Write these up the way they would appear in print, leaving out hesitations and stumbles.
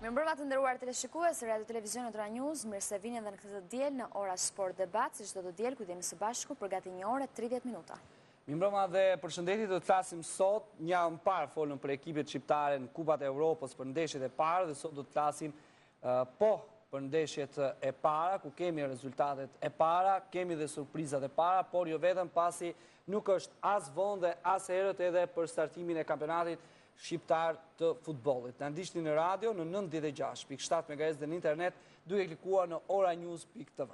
Mirëmbrëma të nderuar teleshikues, Radio Televizionit Ra News, mirë se vini edhe në këtë diel në ora Sport Debat, si çdo diel ku jemi së bashku për gati 1 orë 30 minuta. Mirëmbrëma dhe përshëndetje, do të flasim sot një javë parë folën për ekipet shqiptare në Kupat e Evropës për ndeshjet e para dhe sot do të flasim për ndeshjet e para, ku kemi rezultatet e para, kemi dhe surprizat e para, por jo vetëm pasi nuk është as vonë dhe as herët edhe për startimin e kampionatit shqiptar të futbollit. Në ndiqni në radio në 96.7 MHz dhe në internet duke klikuar në oranews.tv.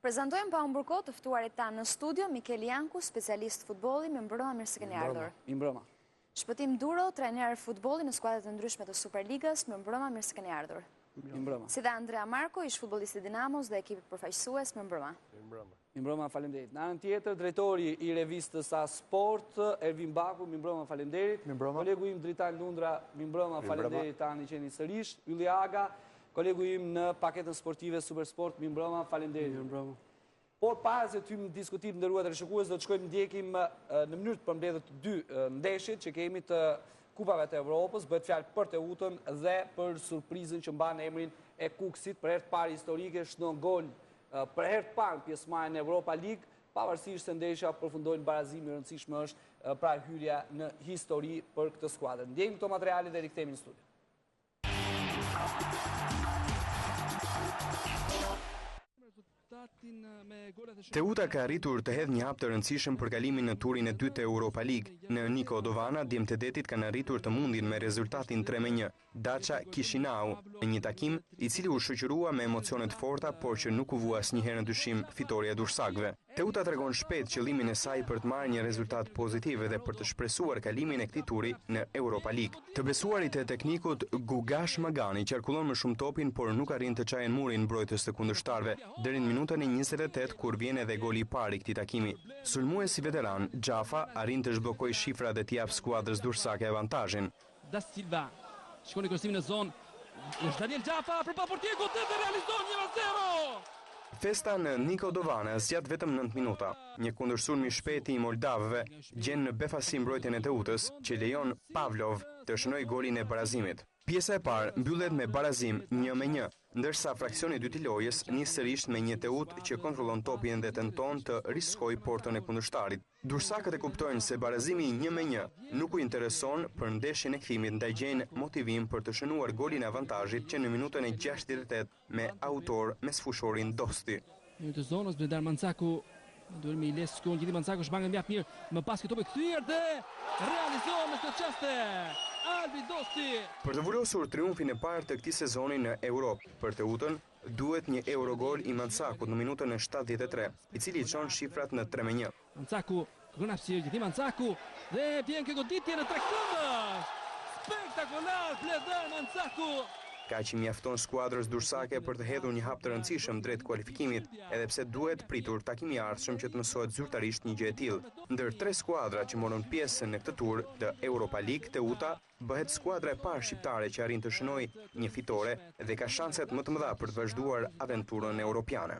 Prezantojmë pa humbur kohë të ftuarit tanë në studio, Mikel Janku, specialist futbolli, mirëmbrëma, mirë se keni ardhur. Mirëmbrëma. Shpëtim Duro, trajner futbolli në skuadrat të ndryshme të Superligës, mirëmbrëma, mirë se keni ardhur. Mirëmbrëma. Si dhe Andrea Marko, ish futbollisti Dinamos dhe ekipit përfaqësues, mirëmbrëma. Mirëmbrëma, faleminderit. Në anën tjetër, drejtori i revistës A Sport, Ervin Baku, mirëmbrëma, faleminderit. Kolegu im Dritan Lundra, mirëmbrëma, faleminderit tani qeni sërish. Ylli Aga, kolegu im në paketën sportive Supersport, mirëmbrëma, faleminderit. Mirëmbrëma. Por para se ty më diskutim ndërruar të rishikues, do të shkojmë ndjekim në mënyrë të përmbledhur të dy ndeshjet që kemi të Kupave të Evropës, bëhet fjalë për Teutën dhe për surprizën që mban emrin e Kuksit, për herë të parë historike shnon gol për herë të parë pjesëmarrjen në Europa League, pavarësisht se ndeshja përfundoi në barazim, e rëndësishme është pra hyrja në histori për këtë skuadër. Ndjejmë këto materiale dhe rikthehemi në studio. Teuta ka arritur të hedhë një hap të rëndësishëm për kalimin në turin e dytë të Europa League. Në Niko Dovana, djemtëdetit kanë arritur të mundin me rezultatin 3-1. Dacia Chisinau, në një takim i cili u shoqërua me emocionet forta, por që nuk u vua asnjëherë në dyshim fitoria e dursakëve. Teuta tregon shpejt qëllimin e saj për të marrë një rezultat pozitiv dhe për të shpresuar kalimin e këtij turi në Europa League. Të besuarit e teknikut Gugash Magani qarkullon më shumë topin, por nuk arrin të çajën murin mbrojtës të kundërshtarëve deri në minutën e 28 kur vjen edhe goli i parë i këtij takimi. Sulmuesi veteran Xhafa arrin të zhbllokojë shifrat dhe t'i jap skuadrës dursake avantazhin. Da Silva shkon në krosimin në zonë, është Daniel Xhafa përpara portierit dhe realizon 1-0. Festa në Niko Dovana zgjat vetëm 9 minuta. Një kundërsulm i shpejt i moldavëve gjen në befasi mbrojtjen e Teutës, që lejon Pavlov të shënojë golin e barazimit. Pjesa e parë mbyllet me barazim 1-1, ndërsa fraksioni i dytë i lojës nis sërish me një Teut që kontrollon topin dhe tenton të riskojë portën e kundërshtarit. Dursakët e kuptojnë se barazimi 1-1 nuk u intereson për ndeshjen e kthimit, ndaj gjejnë motivim për të shënuar golin e avantazhit që në minutën e 68 me autor mesfushorin Dosti. Në të zonës Bledar Mancaku duhet me Iles Skon, gjithë Mancaku shmangen mjaft mirë, më pas këto me kthyer dhe realizohen me këtë çaste. Albi Dosti. Për të vullosur triumfin e parë të këtij sezoni në Europë për Teutën, duhet një Eurogol i Mancakut në minutën e 73, i cili çon shifrat në 3-1. Mancaku kërkon hapësirë, gjithë Mancaku dhe vjen kjo goditje në tregtëm. Spektakolar Bledar Mancaku. Ka që mjafton skuadrës dursake për të hedhur një hap të rëndësishëm drejt kualifikimit, edhe pse duhet pritur takimi i ardhshëm që të mësohet zyrtarisht një gjë e tillë. Ndër 3 skuadra që morën pjesë në këtë tur të Europa League, Teuta bëhet skuadra e parë shqiptare që arrin të shënojë një fitore dhe ka shanset më të mëdha për të vazhduar aventurën europiane.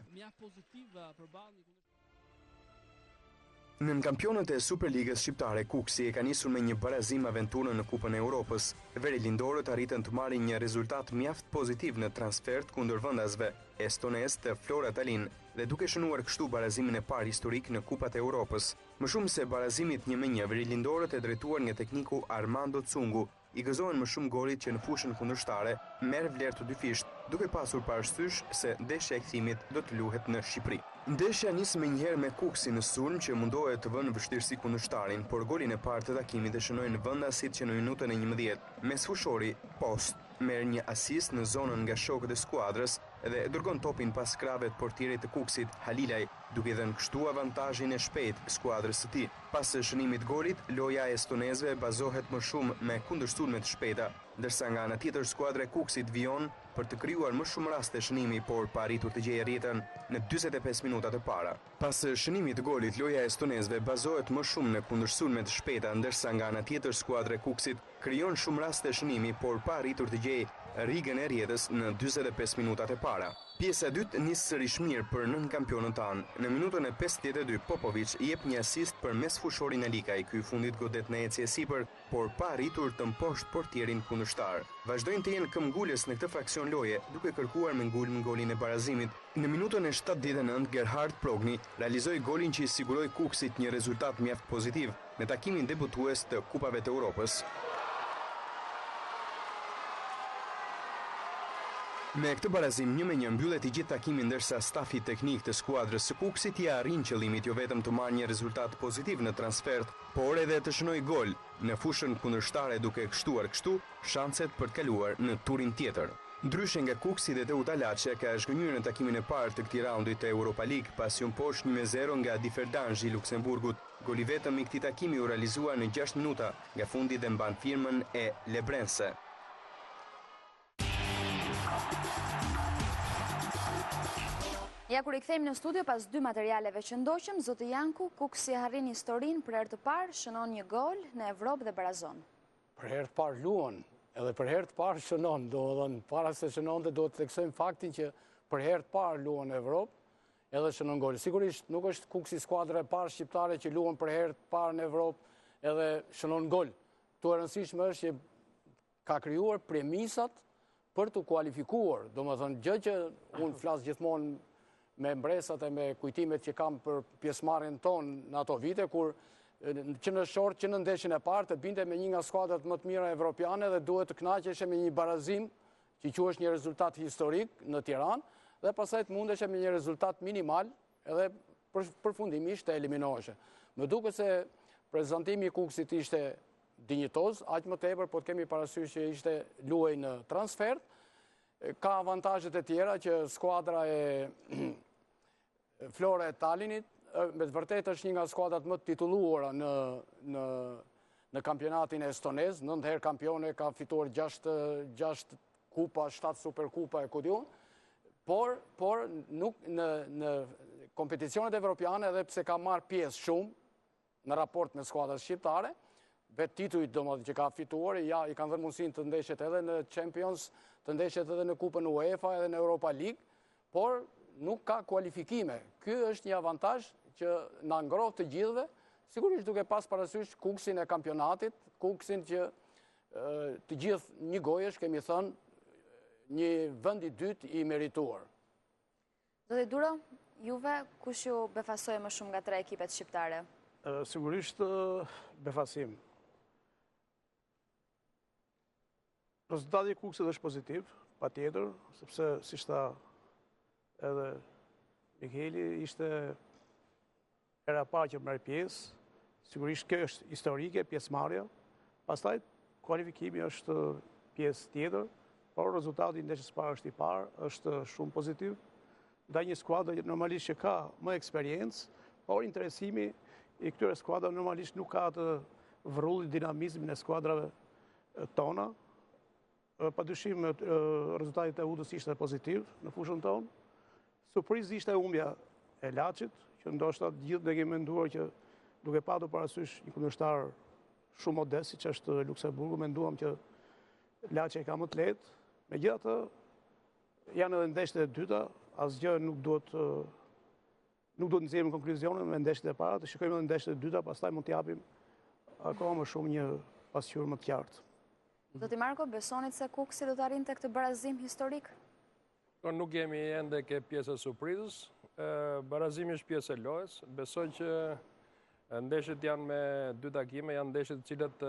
Në kampionat e Superligës shqiptare, Kuksi e ka nisur me një barazim aventurën në Kupën e Europës. Veri lindorët arritën të marrin një rezultat mjaft pozitiv në transfert kundër vendasve estonez të Flora Tallinn dhe duke shënuar kështu barazimin e parë historik në Kupat e Europës. Më shumë se barazimit 1-1, veri lindorët e drejtuar nga tekniku Armando Cungu i gëzohen më shumë golit që në fushën kundërshtare merr vlerë të dyfisht, duke pasur parasysh se ndeshja e kthimit do të luhet në Shqipëri. Ndeshja nis me njëherë me Kuksi në sulm që mundohet të vënë në vështirësi kundërshtarin, por golin e parë të takimit e shënojnë vendasit që në minutën e 11, mesfushori Post merr një asist në zonën nga shokët e skuadrës dhe dërgon topin pas krave të portierit të Kuksit, Halilaj, duke dhënë kështu avantazhin e shpejt skuadrës së tij. Pas shënimit golit, loja e estonezëve bazohet më shumë me kundërsulme të shpejta, ndërsa nga ana tjetër skuadra e Kuksit vijon për të krijuar më shumë raste shënimi, por pa arritur të gjejë rrjetën në 45 minuta të para. Pas shënimit të golit, loja e estonezëve bazohet më shumë në kundërsulme të shpejta, ndërsa nga ana tjetër skuadra e Kuksit krijon shumë raste shënimi, por pa arritur të gjejë rigën e rjedhës në 45 minutat e para. Pjesa e dytë nis sërish mirë për nën kampionët tanë. Në minutën e 52 Popovic jep një asist për mes fushorin e Likaj, ky fundit godet në ecje sipër, por pa arritur të mposht portierin kundërshtar. Vazhdojnë të jenë këmbgulës në këtë fraksion loje, duke kërkuar me ngulm golin e barazimit. Në minutën e 79 Gerhard Progni realizoi golin që i siguroi Kukësit një rezultat mjaft pozitiv në takimin debutues të Kupave të Europës. Me këtë barazim 1-1 mbyllet I gjithë takimin ndërsa stafi teknik të skuadrës së Kukësit ja arrin qëllimit jo vetëm të marrë një rezultat pozitiv në transfert, por edhe të shënoj gol në fushën kundërshtare duke kështuar kështu shanset për të kaluar në turin tjetër. Ndryshe nga Kukësi dhe Teuta Laçe ka zhgënjur në takimin e parë të këtij raundi të Europa League pasi u mposh 1-0 nga Differdange I Luksemburgut. Goli vetëm I këtij takimi u realizua në 6 minuta nga fundi dhe mban firmën e Lebrense. Ja kur I kthejmë në studio pas 2 materialeve që ndoqëm, zoti Janku, Kukësi harrin historinë për herë të parë, shënon një gol në Evropë dhe barazon. Për herë të parë luan, edhe për herë të parë shënon, para se shënonte do të theksojmë faktin që për herë të parë luan në Evropë, edhe shënon gol. Sigurisht nuk është Kukësi skuadra e parë shqiptare që luan për herë të parë në Evropë, edhe shënon gol. Tu e rëndësishme është që ka krijuar premisat për të kualifikuar, domethënë gjë që unë flas gjithmonë me mbresat e me kujtimet që kam për pjesëmarrjen tonë në ato vite, kur që në short, që në ndeshjen e parë të binte me një nga skuadrat më të mira evropiane dhe duhet të kënaqeshe me një barazim që quhesh një rezultat historik në Tiranë dhe pastaj të mundeshe me një rezultat minimal edhe përfundimisht të eliminoheshe. Më duket se prezantimi I Kukësit ishte dinjitoz, aq më tepër po të kemi parasysh që ishte luaj në transfert. Ka avantazhet e tjera që skuadra e Flora e Tallinit me të vërtetë është një nga skuadrat më të titulluara në kampionatin estonez, 9 herë kampione, ka fituar 6 kupa, 7 superkupa e kudiun, por nuk në kompeticionet evropiane edhe pse ka marrë pjesë shumë në raport me skuadrat shqiptare, vetë titujt domethënë që ka fituar, ja I kanë dhënë mundësinë të ndeshet edhe në Champions, të ndeshet edhe në Kupën UEFA edhe në Europa League, por nuk ka kualifikime. Ky është një avantazh që na ngroh të gjithëve, sigurisht duke pas parasysh Kukësin e kampionatit, Kukësin që të gjithë një gojesh kemi thënë një vend I dytë I merituar. Zoti Duro, juve kush ju befasoi më shumë nga 3 ekipet shqiptare? Sigurisht befasim. Rezultati I Kukësit është pozitiv, patjetër, sepse siç tha edhe Mikeli, ishte era parë që merr pjesë. Sigurisht kjo është historike, pjesëmarrja. Pastaj kualifikimi është pjesë tjetër, por rezultati I ndeshjes parë është I parë, është shumë pozitiv. Ndaj një skuadër normalisht që ka më eksperiencë, por interesimi I këtyre skuadrave normalisht nuk ka të vrullit dinamizmin e skuadrave tona. Padyshim rezultati e Udës ishte pozitiv në fushën tonë. Surprizë ishte humbja e Laçit, që ndoshta gjithë ne kemi menduar që duke patur parasysh një kundërshtar shumë modest, siç është Luksemburgu, menduam që Laçi ka më të lehtë. Megjithatë, janë edhe ndeshjet e dyta, asgjë nuk duhet nxjerrim konkluzione me ndeshjet e para, të shikojmë edhe ndeshjet e dyta, pastaj mund të japim akoma më shumë një pasqyrë më të qartë. Zoti Marko, besonit se Kukësi do të arrinte këtë barazim historik? Nuk jemi ende ke pjesë e surprizës. Barazimi është pjesë e lojës. Besoj që ndeshjet janë me 2 takime, janë ndeshjet të cilët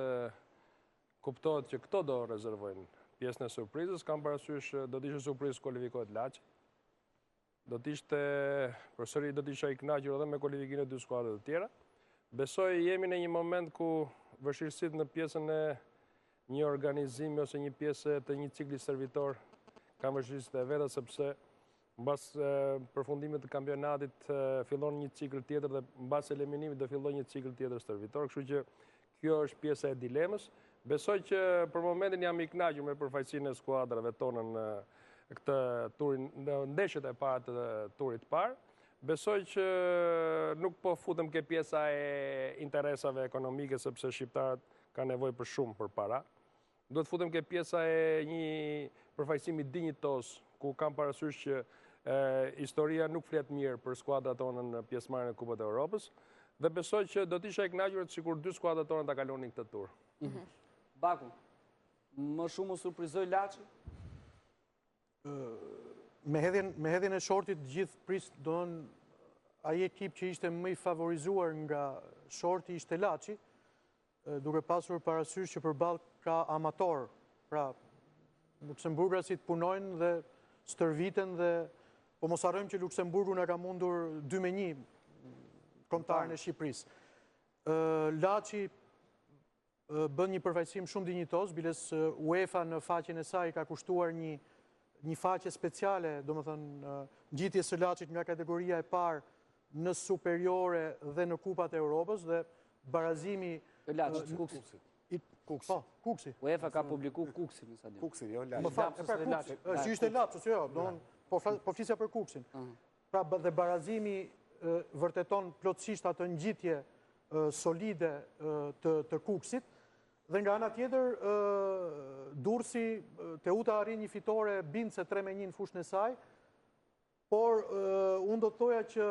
kuptohet që këto do rezervojnë pjesën e surprizës. Kam parasysh do të ishte surprizë kualifikohet Laçi. Do të ishte përsëri do të isha I kënaqur edhe me kualifikimin e 2 skuadrave të tjera. Besoj jemi në një moment ku vështirësitë në pjesën e një organizimi ose një pjesë të një cikli servitor ka vështirësitë e veta, sepse mbas përfundimit të kampionatit fillon një cikël tjetër dhe mbas eliminimit do fillon një cikël tjetër servitor, kështu që kjo është pjesa e dilemës. Besoj që për momentin jam I kënaqur me përfaqësinë e skuadrave tona në këtë turin, në ndeshjet e para të turit parë. Besoj që nuk po futem ke pjesa e interesave ekonomike, sepse shqiptarët ka nevojë për shumë për para. Do të futem ke pjesa e një përfaqësimi dinjitos, ku kam parasysh që historia nuk flet mirë për skuadrat tona në pjesëmarrjen e Kupës së Evropës, dhe besoj që do të isha i kënaqur sikur dy skuadrat tona ta kalonin këtë tur. Baku, më shumë u surprizoi Laçi? Me hedhjen e shortit gjithë pris don ai ekip që ishte më i favorizuar nga shorti ishte Laçi, duke pasur parasysh që përballë ka amator, pra luksemburgrasit punojnë dhe stërviten dhe po mos harrojmë që Luksemburgu na ka mundur 2-1 kombëtarën e Shqipërisë. Laçi bën një përfaqësim shumë dinjitos, biles UEFA në faqen e saj ka kushtuar një faqe speciale, domethënë ngjitjes së Laçit nga kategoria e parë në superiore dhe në Kupat e Evropës dhe barazimi Laçi, Kuksi. Po, Kuksi. UEFA ka publikuar Kuksin në stadium. Kuksin, jo Laçi. Më fal, si ishte Lapsus, jo, po flisja për Kuksin. Pra dhe barazimi vërteton plotësisht atë ngjitje solide të Kuksit, dhe nga ana tjetër Durrësi Teuta arrin një fitore bindse 3-1 në fushën e saj, por unë do të thoja që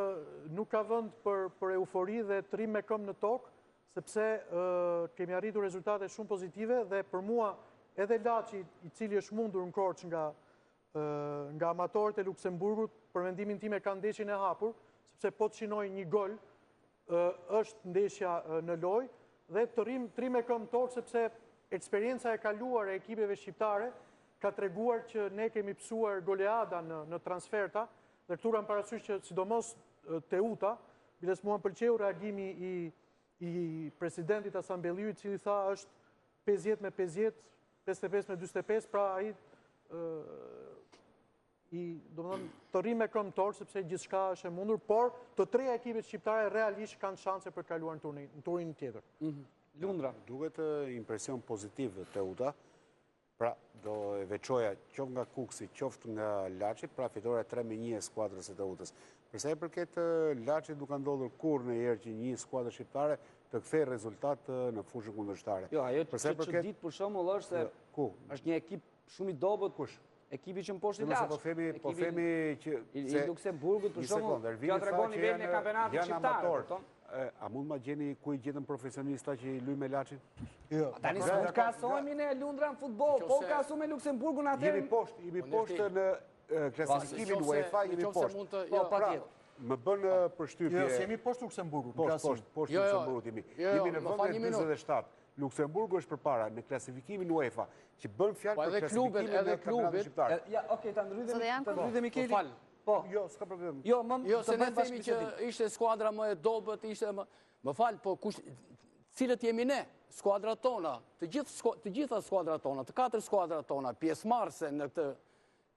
nuk ka vend për eufori dhe trim me këmbë në tokë, sepse kemi arritur rezultate shumë pozitive dhe për mua edhe Laçi, i cili është mundur në Korçë nga amatorët e Luksemburgut, për mendimin tim e ka ndeshjen e hapur, sepse po të shinoj një gol, është ndeshja në lojë, dhe të trim me këmbë në tokë, sepse eksperienca e kaluar e ekipeve shqiptare ka treguar që ne kemi psuar goleada në transferta, dhe këtu kam parasysh që sidomos Teuta, biles mua më pëlqeu reagimi i presidentit Asambeliu, i cili tha është 50 me 50, 55 me 45, pra ai domethënë të rri me këmbë tokë sepse gjithçka është e mundur, por të treja ekipet shqiptare realisht kanë shanse për kaluar në turin tjetër. Lundra. Duket impresion pozitiv Teuta. Pra, do e veçoja qoftë nga Kuksi, qoftë nga Laçi, pra fitore 3-1 e skuadrës e Teutës. Përsa e përket Laçi duka ndodhur kur në herë që një skuadrë shqiptare të kthej rezultat në fushën kundërshtare. Jo, ajo që ditë për shembull është se është një ekip shumë i dobët. Kush? Ekipi që më poshtë i Laçi. Po themi që i Luksemburgut për shembull, kjo tregon nivelin e kampionatit shqiptar. A mund ma gjeni ku i gjetën profesionista që i luj me Laçin? Jo. Tani s'mund krahasojmë ne Lundra në futboll, po krahasu me Luksemburgun atëherë. Jemi poshtë në klasifikimin UEFA, jemi poshtë. Po, patjetër. Më bën përshtypje. Jo, jemi poshtë Luksemburgut. Poshtë Luksemburgut jemi. Jemi në vendin e 47. Luksemburgu është përpara në klasifikimin UEFA, që bën fjalë për klasifikimin e kampionatit shqiptar. Ja, okay, ta ndrydhemi Mikeli. Po, jo, s'ka problem. Jo, se ne themi që ishte skuadra më e dobët, ishte më fal, po cilët jemi ne, skuadrat tona, të gjitha skuadrat tona, të 4 skuadrat tona, pjesëmarrëse në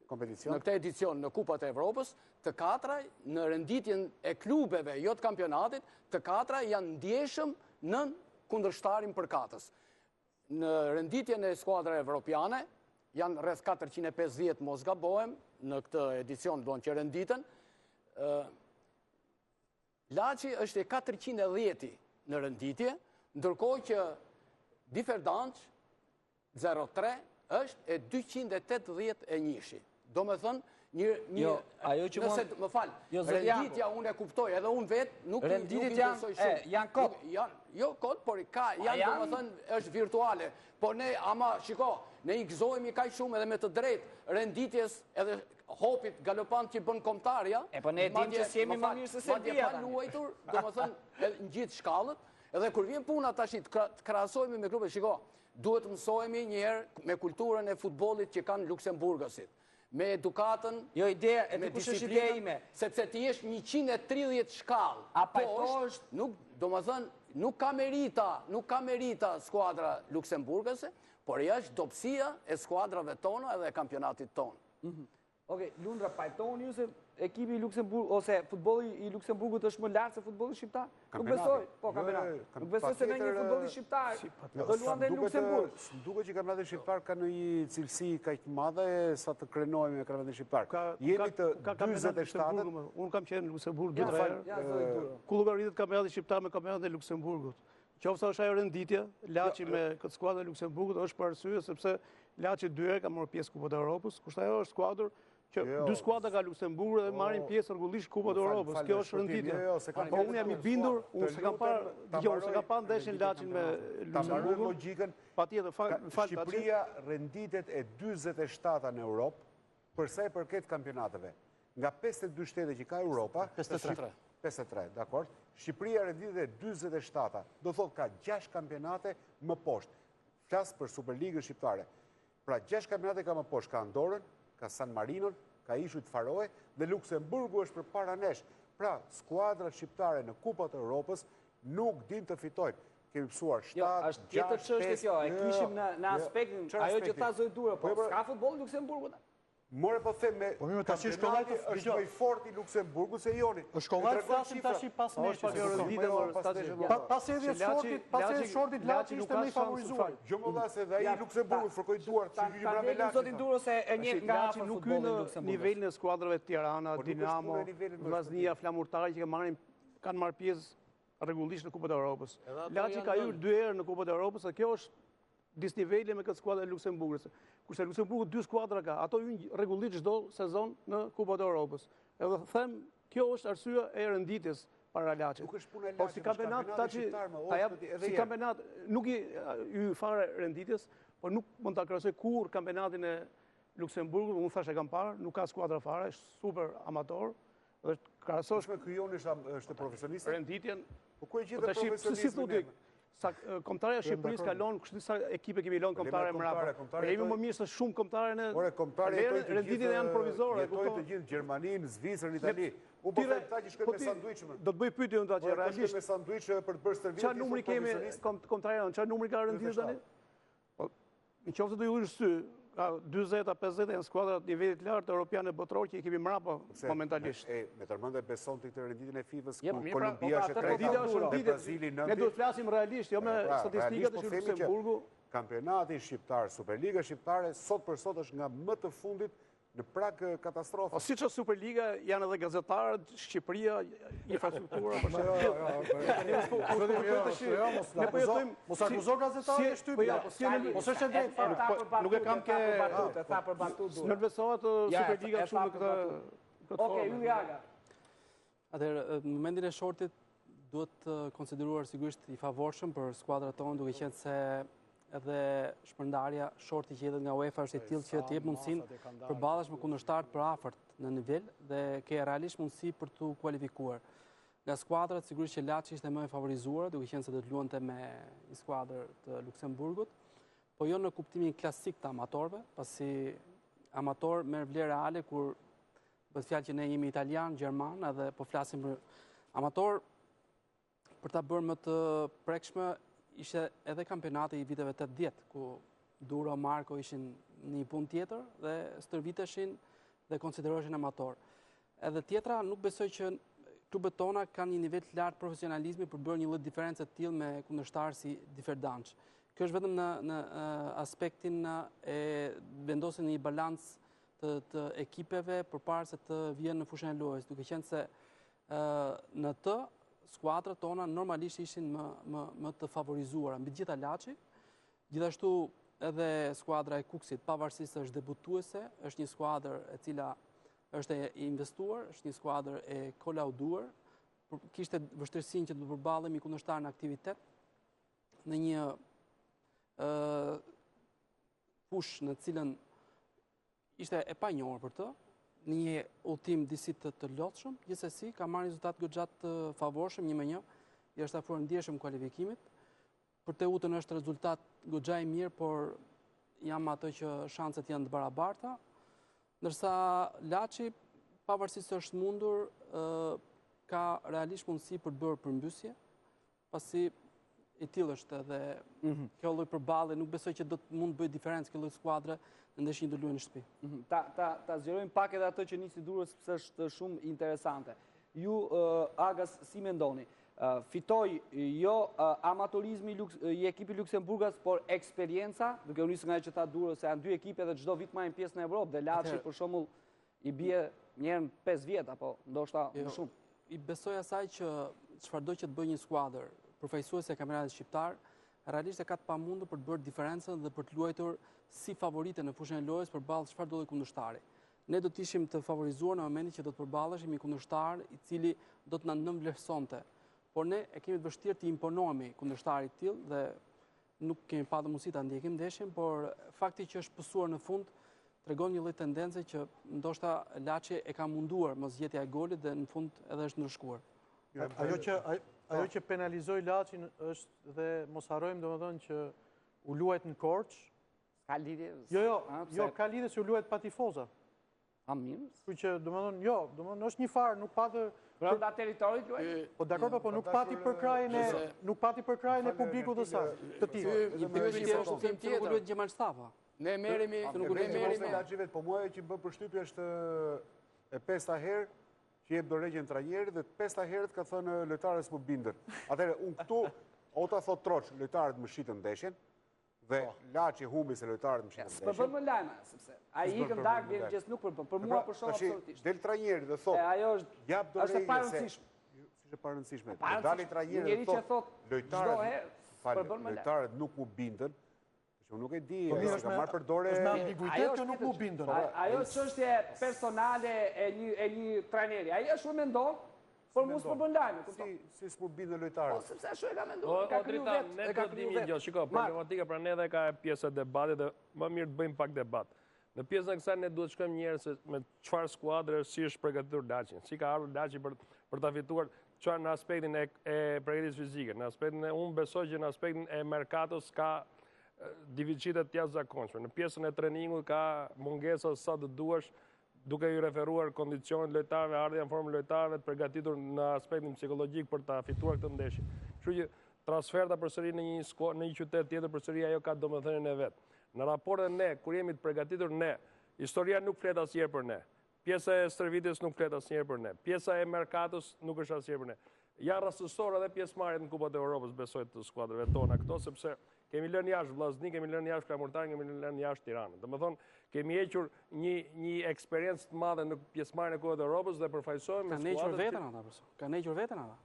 këtë edicion në Kupat e Evropës, të 4 në renditjen e klubeve, jo të kampionatit, të 4 janë ndjeshëm në kundërshtarin përkatës. Në renditjen e skuadra evropiane, janë rreth 450, mos gabohem, në këtë edicion do në që renditën. Laçi është e 410 në renditje, ndërkohë që Differdanç 03 është e 281. Do me thënë, më falë, renditja unë e kuptoj, edhe unë vetë nuk i besoj shumë. Janë kod? Jo kod, por janë, do me thënë, është virtuale. Por ne, ama, shiko, ne i gëzojmë i kaj shumë edhe me të drejtë, renditjes edhe hopit galopant që bën kombëtarja. Po ne dim që s'jemi më mirë se Serbia. Madje pa luajtur, do me thënë, në gjithë shkallët, edhe kur vjen puna tash të krahasojmë me klubet, shiko, duhet të mësojmë njëherë me kulturën e futbollit që kanë Luksemburgasit, me edukatën, me disiplinën, sepse ti jesh 130 shkallë, do me thënë, nuk ka merita skuadra Luksemburgase, por është dobësia e skuadrave tona edhe e kampionatit tonë. Okej, Lundra, pajtoni ju se ekipi i Luksemburgut, ose futbolli i Luksemburgut është më lartë se futbolli shqiptar? Nuk besoj, po kampionat. Nuk besoj se në një futbolli shqiptar do luan dhe Luksemburg. Duket që kampionati shqiptar ka në një cilësi kaq të madhe sa të krenohemi me kampionatin shqiptar. Jemi të 47. Unë kam qenë në Luksemburg 2 herë. Ku llogaritet kampionati shqiptar me kampionatin e Luksemburgut? qoftë është ajo renditje, Laçi me këtë skuadrë e Luksemburgut është për arsye sepse Laçi 2 herë ka marrë pjesë Kupën e Evropës, kurse ajo është skuadër që 2 skuadra ka Luksemburgu dhe marrin pjesë rregullisht Kupën e Evropës. Kjo është renditje. Po unë jam i bindur, unë s'e kam parë ndeshjen Laçin me Luksemburgun. Logjikën. Patjetër, Shqipëria renditet e 47 në Europë për sa i përket kampionateve. Nga 52 shtete që ka Europa, 53, dakord. Shqipëria renditet e 47, do thotë ka 6 kampionate më poshtë. Flas për Superligën shqiptare. Pra 6 kampionate ka më poshtë, ka Andorrën, ka San Marinon, ka Ishujt Faroe dhe Luksemburgu është përpara nesh. Pra skuadrat shqiptare në Kupat e Europës nuk din të fitojnë. Kemi mësuar 7, 6, është tjetër çështje kjo, e kishim në aspektin ajo që tha Zoj Dura, po s'ka futboll në Luksemburgut. More po them me kampionati është më i fortë i Luksemburgut se joni. Shkollajt flasin tash pas nesh pas edhjes shortit Laçi ishte më i favorizuar. Jo më dha se dhe ai Luksemburgut fërkoi duart si libra me Laçi. Zotin Duro se e njeh nga Laçi nuk hyn në nivelin e skuadrave Tirana, Dinamo, Vllaznia, Flamurtari që kanë marrë pjesë rregullisht në Kupën e Evropës. Laçi ka hyrë 2 herë në Kupën e Evropës dhe kjo është disniveli me këtë skuadrë e Luksemburgut. Kurse Luksemburgu 2 skuadra ka, ato hyn rregullisht çdo sezon në Kupën e Evropës. Edhe them, kjo është arsyeja e renditjes para Laçit. Nuk është punë e Po Laçit, si kampionat taçi, si kampionat nuk i fare renditjes, por nuk mund ta krahasoj kurrë kampionatin e Luksemburgut, unë thash e kam parë, nuk ka skuadra fare, është super amator. Dhe krahasosh me Kryoni është profesionist. Renditjen. Po ku e gjetë profesionistin? Sa kombëtarja e Shqipërisë ka lënë, kështu sa ekipe kemi lënë kombëtare mbrapa. Jemi më mirë se shumë kombëtare në. Ore kombëtare renditjet janë provizore. Jetojnë të gjithë Gjermaninë, Zvicrën, Itali. U po them ta që shkojnë me sanduiç më. Do të bëj pyetje unë tash realisht me sanduiç për të bërë stërvitje. Çfarë numri kemi kombëtare, çfarë numri ka renditjes tani? Po nëse do ju sy, ka 40-50 janë skuadrat nivelit lart europian e botror që i kemi mbrapa momentalisht. Me tërmend e beson ti këtë renditjen e FIFA-s ku Kolumbia është renditja është Brazili 9. Ne duhet të flasim realisht, jo me statistikat e Luksemburgu. Kampionati shqiptar, Superliga shqiptare sot për sot është nga më të fundit në prag katastrofë. O siç është Superliga, janë edhe gazetarët, Shqipëria, infrastruktura. Mos akuzo gazetarët e shtypje. Mos është e drejtë. Nuk e kam ke tha për batut. Nuk besohet Superliga kështu me këtë formë. Okej, Ylli Aga. Atëherë, në momentin e shortit duhet të konsideruar sigurisht i favorshëm për skuadrat tonë, duke qenë se edhe shpërndarja shorti që jetët nga UEFA është e tillë që të jep mundësinë përballesh me kundërshtar për afërt në nivel dhe ke realisht mundësi për të kualifikuar. Nga skuadrat sigurisht që Laçi ishte më e favorizuar, duke qenë se do të luante me një skuadër të Luksemburgut, po jo në kuptimin klasik të amatorëve, pasi amator merr vlerë reale kur bëhet fjalë që ne jemi italian, gjerman, edhe po flasim për amator për ta bërë më të prekshme. Ishte edhe kampionati i viteve 80, ku Duro, Marko ishin një punë tjetër dhe stërviteshin dhe konsideroheshin amator. Edhe tjetra, nuk besoj që klubet tona kanë një nivel të lartë profesionalizmi për bërë një lloj diferencë të tillë me kundërshtarë si Differdanç. Kjo është vetëm në aspektin e vendosjes në një balancë të ekipeve përpara se të vjen në fushën e lojës, duke qenë se në të skuadrat tona normalisht ishin më të favorizuara mbi gjitha Laçi, gjithashtu edhe skuadra e Kuksit, pavarësisht se është debutuese, është një skuadër e cila është e investuar, është një skuadër e kolauduar, kishte vështirësinë që të përballemi kundërshtar në aktivitet, në një fushë në cilën ishte e panjohur për të, në një udhtim disi të lotshëm, gjithsesi ka marrë rezultat goxhat të favorshëm 1-1, i është afruar ndjeshëm kualifikimit. Për Teutën është rezultat goxha i mirë, por jam ato që shanset janë të barabarta, ndërsa Laçi, pavarësisht se është mundur, ka realisht mundësi për të bërë përmbysje, pasi i tillë është edhe kjo lloj përballje, nuk besoj që do të mund të bëjë diferencë kjo lloj skuadre në ndeshjen do luajë në shtëpi. Ta zgjerojmë pak edhe atë që nisi Duro, sepse është shumë interesante. Ju, Agas, si mendoni? Fitoi jo amatorizmi i ekipi Luksemburgas, por eksperienca, duke u nisur nga që tha Duro se janë dy ekipe dhe çdo vit marrin pjesë në Evropë, dhe Laçi për shembull i bie një herë në 5 vjet apo ndoshta më shumë. I besoj asaj që çfarëdo që të bëjë një skuadër përfaqësuesi e kampionatit shqiptar, realisht e ka të pamundur për të bërë diferencën dhe për të luajtur si favorite në fushën e lojës përballë çfarë do të kundërshtari. Ne do të ishim të favorizuar në momentin që do të përballeshim me kundërshtar i cili do të na nënvlerësonte. Por ne e kemi të vështirë të imponohemi kundërshtarit të tillë dhe nuk kemi pasur mundësi ta ndjekim ndeshjen, por fakti që është pësuar në fund tregon një lloj tendence që ndoshta Laçi e ka munduar mosgjetja e golit dhe në fund edhe është ndryshuar. Ajo që penalizoi Laçin është dhe mos harrojmë domethënë që u luajt në Korçë. Ka lidhje? Jo, ka lidhje se u luajt pa tifoza. A mirë? Kështu që domethënë është një farë, nuk patë brenda territorit luajt. Po dakor, po nuk pati përkrajën e publikut të saj. Të tillë. Një pyetje është tim tjetër, luajt Gjemal Stafa. Ne merremi Laçivet, po mua që më bën përshtypje është e pesta herë që jep dorëgjën trajnerit dhe 5 herët ka thënë lojtarët s'u bindën. Atëherë unë këtu ota thot troç, lojtarët më shitën ndeshjen dhe Laçi humbi se lojtarët më shitën ndeshjen. S'po bën më lajme, sepse ai ikën dak vjen gjithë nuk për mua për shkak absolutisht. Del trajneri dhe thot, ajo është jap dorëgjën. Është e parëndësishme. Si është e parëndësishme. Dali trajneri dhe thot, lojtarët nuk u bindën. Unë nuk e di, se ka marrë për dore... është me ambiguitet që nuk mu bindën. Ajo çështje personale e një trajneri. Ajo është më mendon, por mu s'po bën lajme. Si s'mu bindën lojtarët? Po, sepse ashtu e ka menduar. Ka kriju vetë. Ne do të dimi gjë, shiko, problematika pra ne edhe ka pjesë e debatit dhe më mirë të bëjmë pak debat. Në pjesën e kësaj ne duhet shkojmë një herë se me çfarë skuadre si është përgatitur Laçi. Si ka ardhur Laçi për ta fituar çfarë në aspektin e përgatitjes fizike, në aspektin unë besoj që në aspektin e merkatos ka divizitet jashtëzakonshme. Në pjesën e trajningut ka mungesa sa të duash, duke i referuar kondicionet lojtarëve, ardhja në formë lojtarëve të përgatitur në aspektin psikologjik për ta fituar këtë ndeshje. Kështu që transferta përsëri në një qytet tjetër përsëri ajo ka domethënien e vet. Në raportet ne, kur jemi të përgatitur ne, historia nuk flet asnjëherë për ne. Pjesa e stërvitjes nuk flet asnjëherë për ne. Pjesa e merkatos nuk është asnjëherë për ne. Ja rastësor edhe pjesëmarrjet në Kupat e Evropës besoj të skuadrave tona këto, sepse kemi lënë jashtë Vllaznin, kemi lënë jashtë Flamurtarin, kemi lënë jashtë Tiranën. Domethënë, kemi hequr një eksperiencë të madhe në pjesëmarrjen e Kupës së Evropës dhe përfaqësohemi me skuadrat. Kanë hequr veten ata.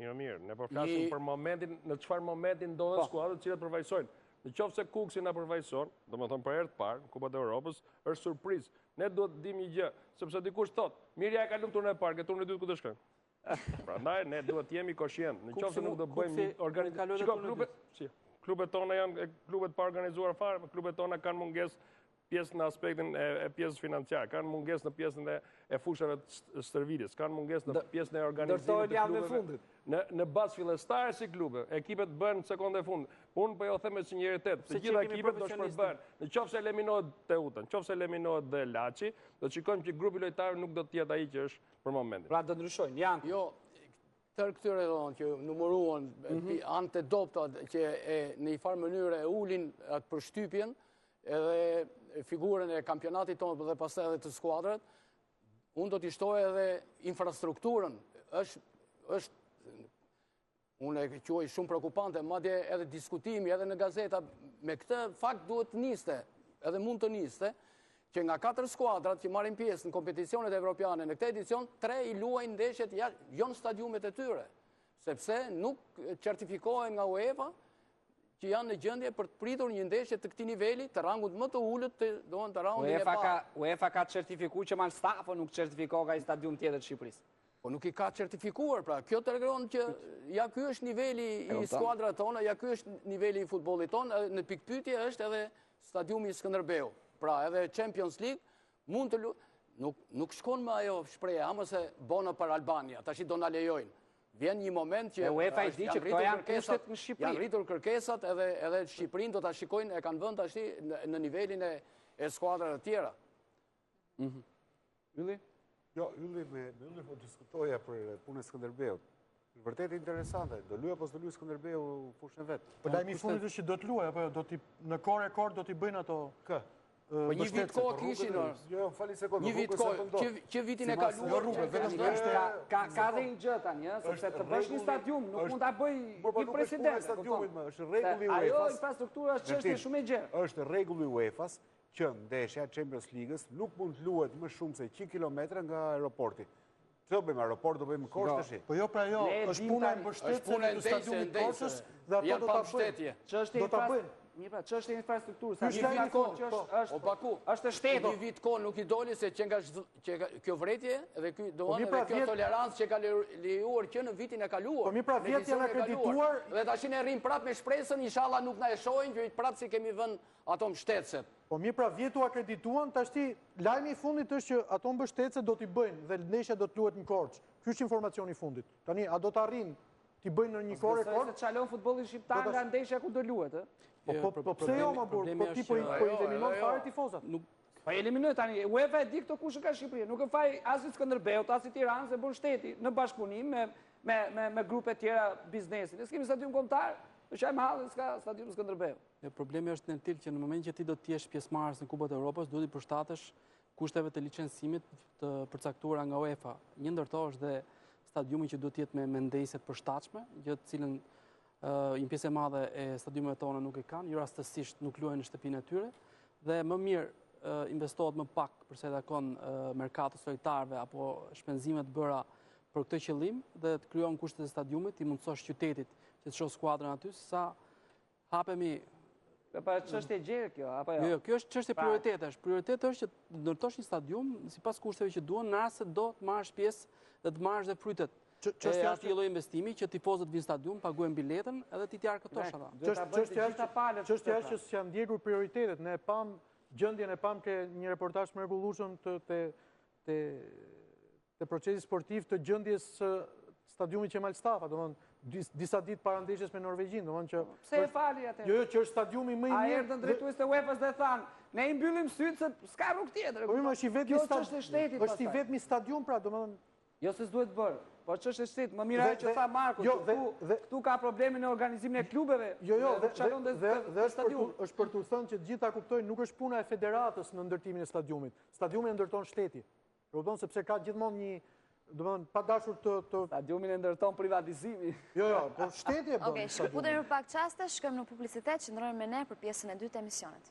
Mirë, ne po flasim për momentin, në çfarë momenti ndodhen skuadrat të cilat përfaqësojnë. Nëse Kuksi na përfaqëson, domethënë për herë të parë në Kupën e Evropës, është surprizë. Ne duhet të dimë një gjë, sepse dikush thotë, mirë ja ka lumë turnin e parë, ke turnin e dytë ku do shkojmë. Prandaj ne duhet të jemi koshient. Nëse nuk do bëjmë organizim, klubet tona janë klubet pa organizuar fare, klubet tona kanë mungesë pjesë në aspektin e pjesës financiare, kanë mungesë në pjesën e fushave të stërvitjes, kanë mungesë në pjesën e organizimit të klubeve. Në bazë fillestare si klube, ekipet bën në sekondën e fundit. Unë po jo them me sinqeritet, të gjitha ekipet do shpërbëhen. Nëse eliminohet Teuta, nëse eliminohet dhe Laçi, do të shikojmë që grupi lojtarëve nuk do të jetë ai që është për momentin. Pra do ndryshojnë, janë. Jo, tërë këtyre që numëruan antedoptat që në një farë mënyrë e ulin atë përshtypjen edhe figurën e kampionatit tonë dhe pastaj edhe të skuadrat, unë do t'i shtoj edhe infrastrukturën. Unë e quaj shumë preokupante, madje edhe diskutimi edhe në gazeta, me këtë fakt duhet niste, edhe mund të niste, që nga 4 skuadrat që marrin pjesë në kompeticionet evropiane në këtë edicion, 3 i luajnë ndeshjet jo në stadiumet e tyre, sepse nuk certifikohen nga UEFA që janë në gjendje për të pritur një ndeshje të këtij niveli, të rangut më të ulët, të raundin e parë. UEFA ka certifikuar që Gjemal Stafa nuk certifikohet nga një stadium tjetër të Shqipërisë. Po nuk i ka certifikuar, pra kjo tregon që ja ky është niveli i skuadrave tona, ja ky është niveli i futbollit tonë, në pikpyetje është edhe stadiumi i Skënderbeu. Pra edhe Champions League mund të nuk shkon me ajo shprehje, ama se bona për Albania, tash do na lejojnë. Vjen një moment që UEFA i di që këto janë kushtet në Shqipëri. Janë rritur kërkesat edhe Shqipërinë do ta shikojnë, e kanë vënë tash në nivelin e skuadrave të tjera. Ylli? Jo, Ylli me Ylli po diskutoja për punën e Skënderbeut. Vërtet interesante. Do luaj apo s'do luaj Skënderbeu fushën vet. Po lajmi i fundit është që do të luaj apo do ti në rekord do t'i bëjnë ato kë. Po një vit kohë kishin. Jo, fali sekondë. Një vit kohë që vitin e kaluar. Jo rrugë, vetëm është ka dhe një gjë tani, sepse të bësh një stadium nuk mund ta bëj një president. Është rregulli UEFA. Ajo infrastruktura është çështje shumë e gjerë. Është rregulli UEFA-s që ndeshja Champions League-s nuk mund të luhet më shumë se 100 kilometra nga aeroporti. Që do bëjmë aeroport, do bëjmë Korçë të shi? Po jo pra jo, është puna e mbështetjes të stadiumit Korçës dhe ato do ta bëjnë. Do ta bëjnë. Mirë pra, që është e infrastrukturës? O Baku, është e shtetit. Një vit kohë nuk i doli se që nga kjo vretje dhe kjo tolerancë që ka lejuar që në vitin e kaluar. Po mi pra vjet janë akredituar. Dhe tash ne rrim prapë me shpresën, inshallah nuk na e shohin, që prapë si kemi vënë ato mbështetëset. Po mi pra vjetu akredituan, tashti lajmi i fundit është që ato mbështetëse do t'i bëjnë dhe ndeshja do t'luhet në Korçë. Ky është informacioni i fundit. Tani, a do t'arrin t'i bëjnë në një kohë rekord? Se çalon futbollin shqiptar nga ndeshja ku do luhet, Po pse jo më burr, po ti po eliminon fare tifozat. Po eliminoj tani, UEFA e di këto kush ka Shqipëria, nuk e faj as i Skënderbeut, as i Tiranës, e bën shteti në bashkëpunim me grupe tjera biznesin. Ne s'kemi stadium kombëtar, në Qajmë Hallën s'ka stadium Skënderbeu. Problemi është në tillë që në moment që ti do të jesh pjesëmarrës në Kupat e Evropës, duhet të përshtatesh kushteve të licencimit të përcaktuara nga UEFA. Një ndër to është dhe stadiumi që duhet të jetë me ndëjse të përshtatshme, gjë të cilën një pjesë e madhe e stadiumeve tona nuk e kanë, jo rastësisht nuk luajnë në shtëpinë e tyre, dhe më mirë investohet më pak përsa i takon merkatos lojtarëve apo shpenzimet bëra për këtë qëllim dhe të krijon kushtet e stadiumit, i mundësosh qytetit që të shoh skuadrën aty, sa hapemi. Pa çështje gjerë kjo, apo jo? Jo, kjo është çështje prioritetesh. Prioriteti është që ndërtosh një stadium sipas kushteve që duhen, në rast se do të marrësh pjesë dhe të marrësh dhe prytet e atij lloji investimi që tifozët vinë në stadium, paguajnë biletën edhe ti arkëtosh ata. Çështja është që s'janë ndjekur prioritetet. Ne pam gjendjen e pam ke një reportazh mrekullueshëm të procesi sportiv të gjendjes së stadiumit Qemal Stafa, domethënë disa ditë para ndeshjes me Norvegjin, domethënë që pse e fali atë? Jo, që është stadiumi më i mirë. A erdhën drejtues të UEFA-s dhe thanë, ne i mbyllim syt se s'ka rrugë tjetër. Po është i vetmi stadium pra, domethënë. Jo se s'duhet bërë, po ç'është e shtetit, më mirë ajo që tha Marku, këtu ka probleme në organizimin e klubeve. Jo, dhe është për të thënë që të gjitha kuptojnë, nuk është puna e federatës në ndërtimin e stadiumit. Stadiumin e ndërton shteti. Kupton sepse ka gjithmonë një, domethënë pa dashur të stadiumin e ndërton privatizimi. Jo, po shteti e bën. Okej, shkëputemi për pak çaste, shkojmë në publicitet, qëndrojmë me ne për pjesën e dytë të emisionit.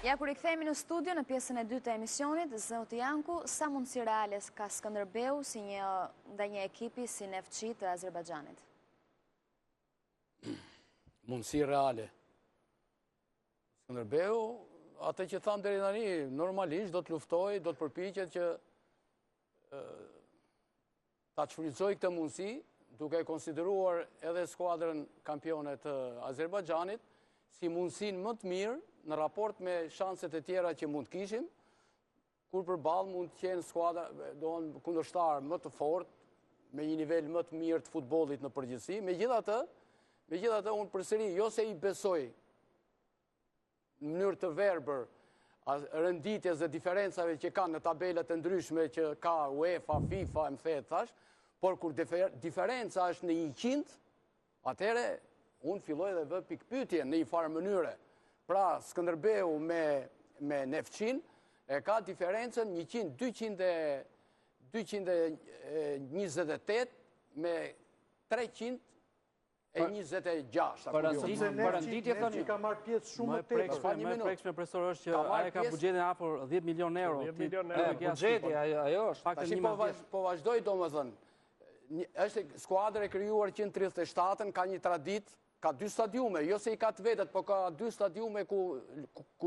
Ja kur i kthehemi në studio në pjesën e dytë të emisionit, zoti Janku, sa mundësi reale ka Skënderbeu si ndaj një ekipi si Neftçi të Azerbajxhanit? Mundësi reale. Skënderbeu, atë që thamë deri tani, normalisht do të luftojë, do të përpiqet që ta shfrytëzojë këtë mundësi, duke konsideruar edhe skuadrën kampione të Azerbajxhanit si mundësinë më të mirë në raport me shanset e tjera që mund të kishim, kur përballë mund të qenë skuadra, doon kundërshtar më të fortë, me një nivel më të mirë të futbollit në përgjithësi. Megjithatë, unë përsëri jo se i besoj në mënyrë të verbër rënditjes dhe diferencave që kanë në tabelat e ndryshme që ka UEFA, FIFA, më the thash, por kur diferenca është në 100, atëherë unë filloj dhe vë pikpyetje në një farë mënyre. Pra, Skënderbeu me Neftçin e ka diferencën 228 me 326. Neftçi ka marrë pjesë shumë më tepër. Më prekshme profesor është që ai ka buxhetin afër 10 milionë euro. Buxheti ajo është. Tash po vazhdoi domethënë. Është skuadër e krijuar 137-ën, ka një traditë. Ka 2 stadiume, jo se i ka të vetët, po ka 2 stadiume ku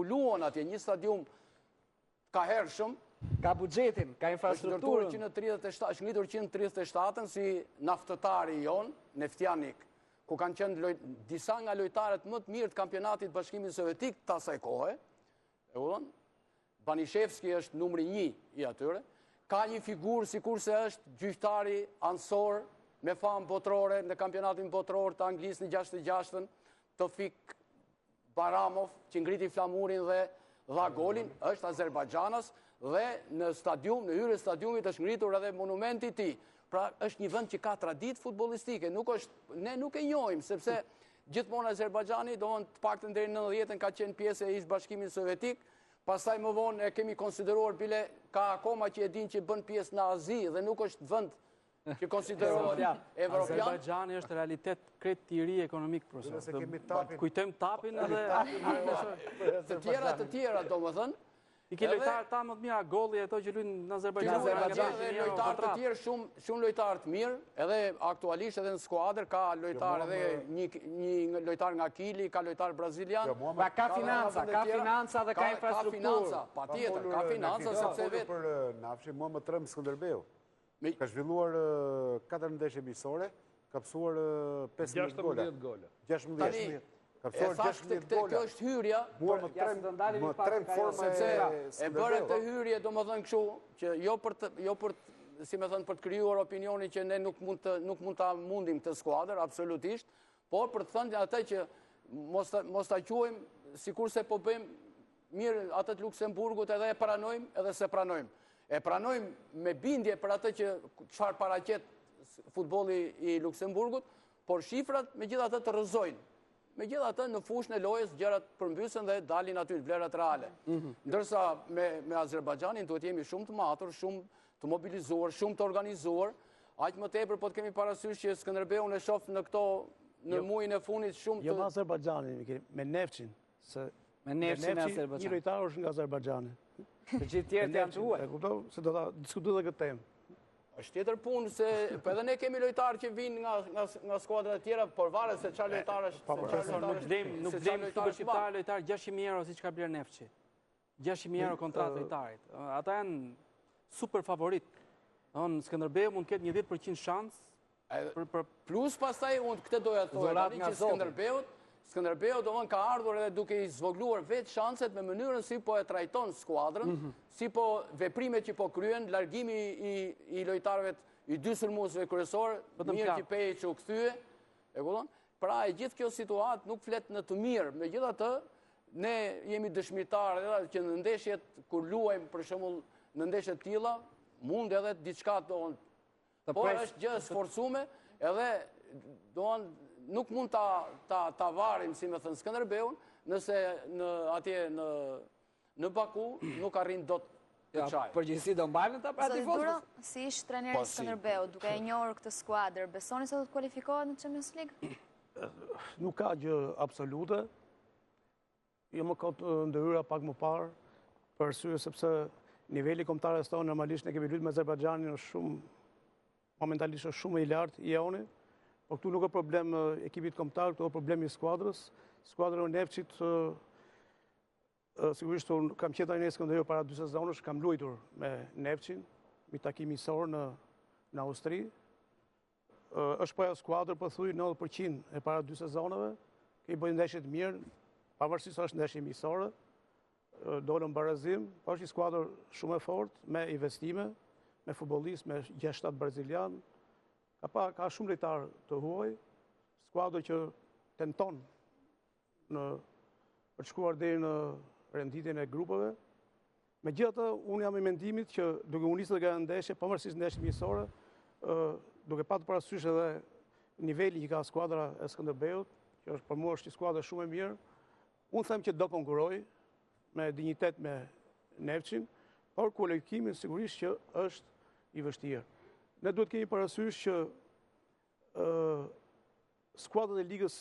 luan atje, një stadium ka hershëm. Ka buxhetin, ka infrastrukturën. Është ngritur 137-ën si naftëtari jon, Neftjanik, ku kanë qenë disa nga lojtarët më të mirë të kampionatit Bashkimit Sovjetik të asaj kohe. Banishevski është numri 1 i atyre. Ka një figurë sikurse është gjyqtari ansor me famë botërore në kampionatin botëror të Anglisë në 66-ën, Tofik Baramov, që ngriti flamurin dhe dha golin, është Azerbajxhanas dhe në stadium, në hyrje stadiumit është ngritur edhe monumenti i tij. Pra është një vend që ka traditë futbollistike, ne nuk e njohim sepse gjithmonë Azerbajxhani, domethënë të paktën deri në 90-ën ka qenë pjesë e ish Bashkimit Sovjetik, pastaj më vonë e kemi konsideruar bile ka akoma që e din që bën pjesë në Azi dhe nuk është vend që konsiderohet evropian. Azerbajxhani është realitet krejt i ri ekonomik, profesor. Kujtojmë tapin edhe... Të tjera, do më thënë. I ke lojtarë ta më të mira, golli e to që luajnë në Azerbajxhan. Dhe lojtarë të tjerë, shumë lojtarë të mirë, edhe aktualisht edhe në skuadër, ka lojtarë edhe një lojtarë nga Kili, ka lojtarë brazilian. Ka financa dhe ka infrastrukturë. Pa tjetër, ka financa, sepse vetë. Për Nafshi, mua më trëmë Skënderbeu. Ka zhvilluar 4 ndeshje misore, ka pësuar 15 gola. 16. E thashtë kjo është hyrja, më trem forma e bërë këtë hyrje, do më thënë këshu, që jo për, si me thënë, për të kryuar opinioni që ne nuk mund të mundim të skuadër, absolutisht, por për të thënë atë që mos të quajmë, si kur se po bëjmë mirë atët Luksemburgut edhe e pranojmë edhe se pranojmë. E pranojmë me bindje për atë që çfarë paraqet futbolli i Luksemburgut, por shifrat me gjithë atë të rrëzojnë. Me gjithë atë në fushën e lojës gjërat përmbysen dhe dalin aty vlerat reale. Ndërsa me Azerbajxhanin duhet jemi shumë të matur, shumë të mobilizuar, shumë të organizuar, aq më tepër po të kemi parasysh që Skënderbeu në shoh në këto në muajin e fundit shumë të... Jo me Azerbajxhanin, me Nefçin. Me Nefçin e Azerbajxhanit. Një lojtar është nga Azerbajxhani. Të gjithë tjerët janë të huaj. E kuptoj se do ta diskutoj edhe këtë temë. është tjetër punë se edhe ne kemi lojtarë që vinë nga skuadrat e tjera, por varet se çfarë lojtarë është. Nuk vlem super shqiptar lojtar 600.000 euro siç ka bler Nefçi. 600.000 euro kontratë lojtarit. Ata janë super favorit. Don Skënderbeu mund të ketë një 10% shans. Plus pastaj unë këtë doja të thojë tani që Skënderbeu domthon ka ardhur edhe duke i zvogluar vetë shanset me mënyrën si po e trajton skuadrën, si po veprimet që po kryen, largimi i lojtarëve i dy sulmuesve kryesor, mirë që Pejić u kthye, e kupton? Pra e gjithë kjo situatë nuk flet në të mirë, megjithatë ne jemi dëshmitarë edhe që në ndeshjet kur luajmë për shembull në ndeshje të tilla, mund edhe diçka por është gjë e sforcume, edhe nuk mund ta varim, si me thënë Skënderbeun, nëse atje në Baku nuk arrin dot të çajë. Përgjithësi do mbajnë ta pra tifozët? Si ish trajneri Skënderbeu, duke e njohur këtë skuadër, besoni se do të kualifikohet në Champions League? Nuk ka gjë absolute. Jo më ka të ndërhyra pak më parë, për arsye sepse niveli kombëtar tonë normalisht ne kemi luajtur me Azerbajxhanin është shumë momentalisht është shumë i lartë i joni. Po këtu nuk ka problem ekipit kombëtar, këtu ka problemi i skuadrës. Skuadra e Nefçit sigurisht kam qenë tani në Skënderbeu para 2 sezonësh, kam luajtur me Nefçin, me takim miqësor në Austri. Është po ajo skuadër po thuj 90% e para 2 sezonave, që i bëjnë ndeshje të mirë, pavarësisht se është ndeshje miqësore. Dolën barazim, po është një skuadër shumë e fortë, me investime, me futbollistë, me 6-7 brazilian. Ka shumë lojtarë të huaj, skuadër që tenton për të shkuar deri në renditjen e grupeve. Megjithatë, unë jam i mendimit që duke u nisur nga ndeshje, pavarësisht ndeshjes miqësore, duke patur parasysh edhe niveli që ka skuadra e Skënderbeut, që është për mua është një skuadër shumë e mirë, unë them që do konkurroj me dinjitet me Nefçin, por kualifikimi sigurisht që është i vështirë. Ne duhet kemi parasysh që skuadrat e ligës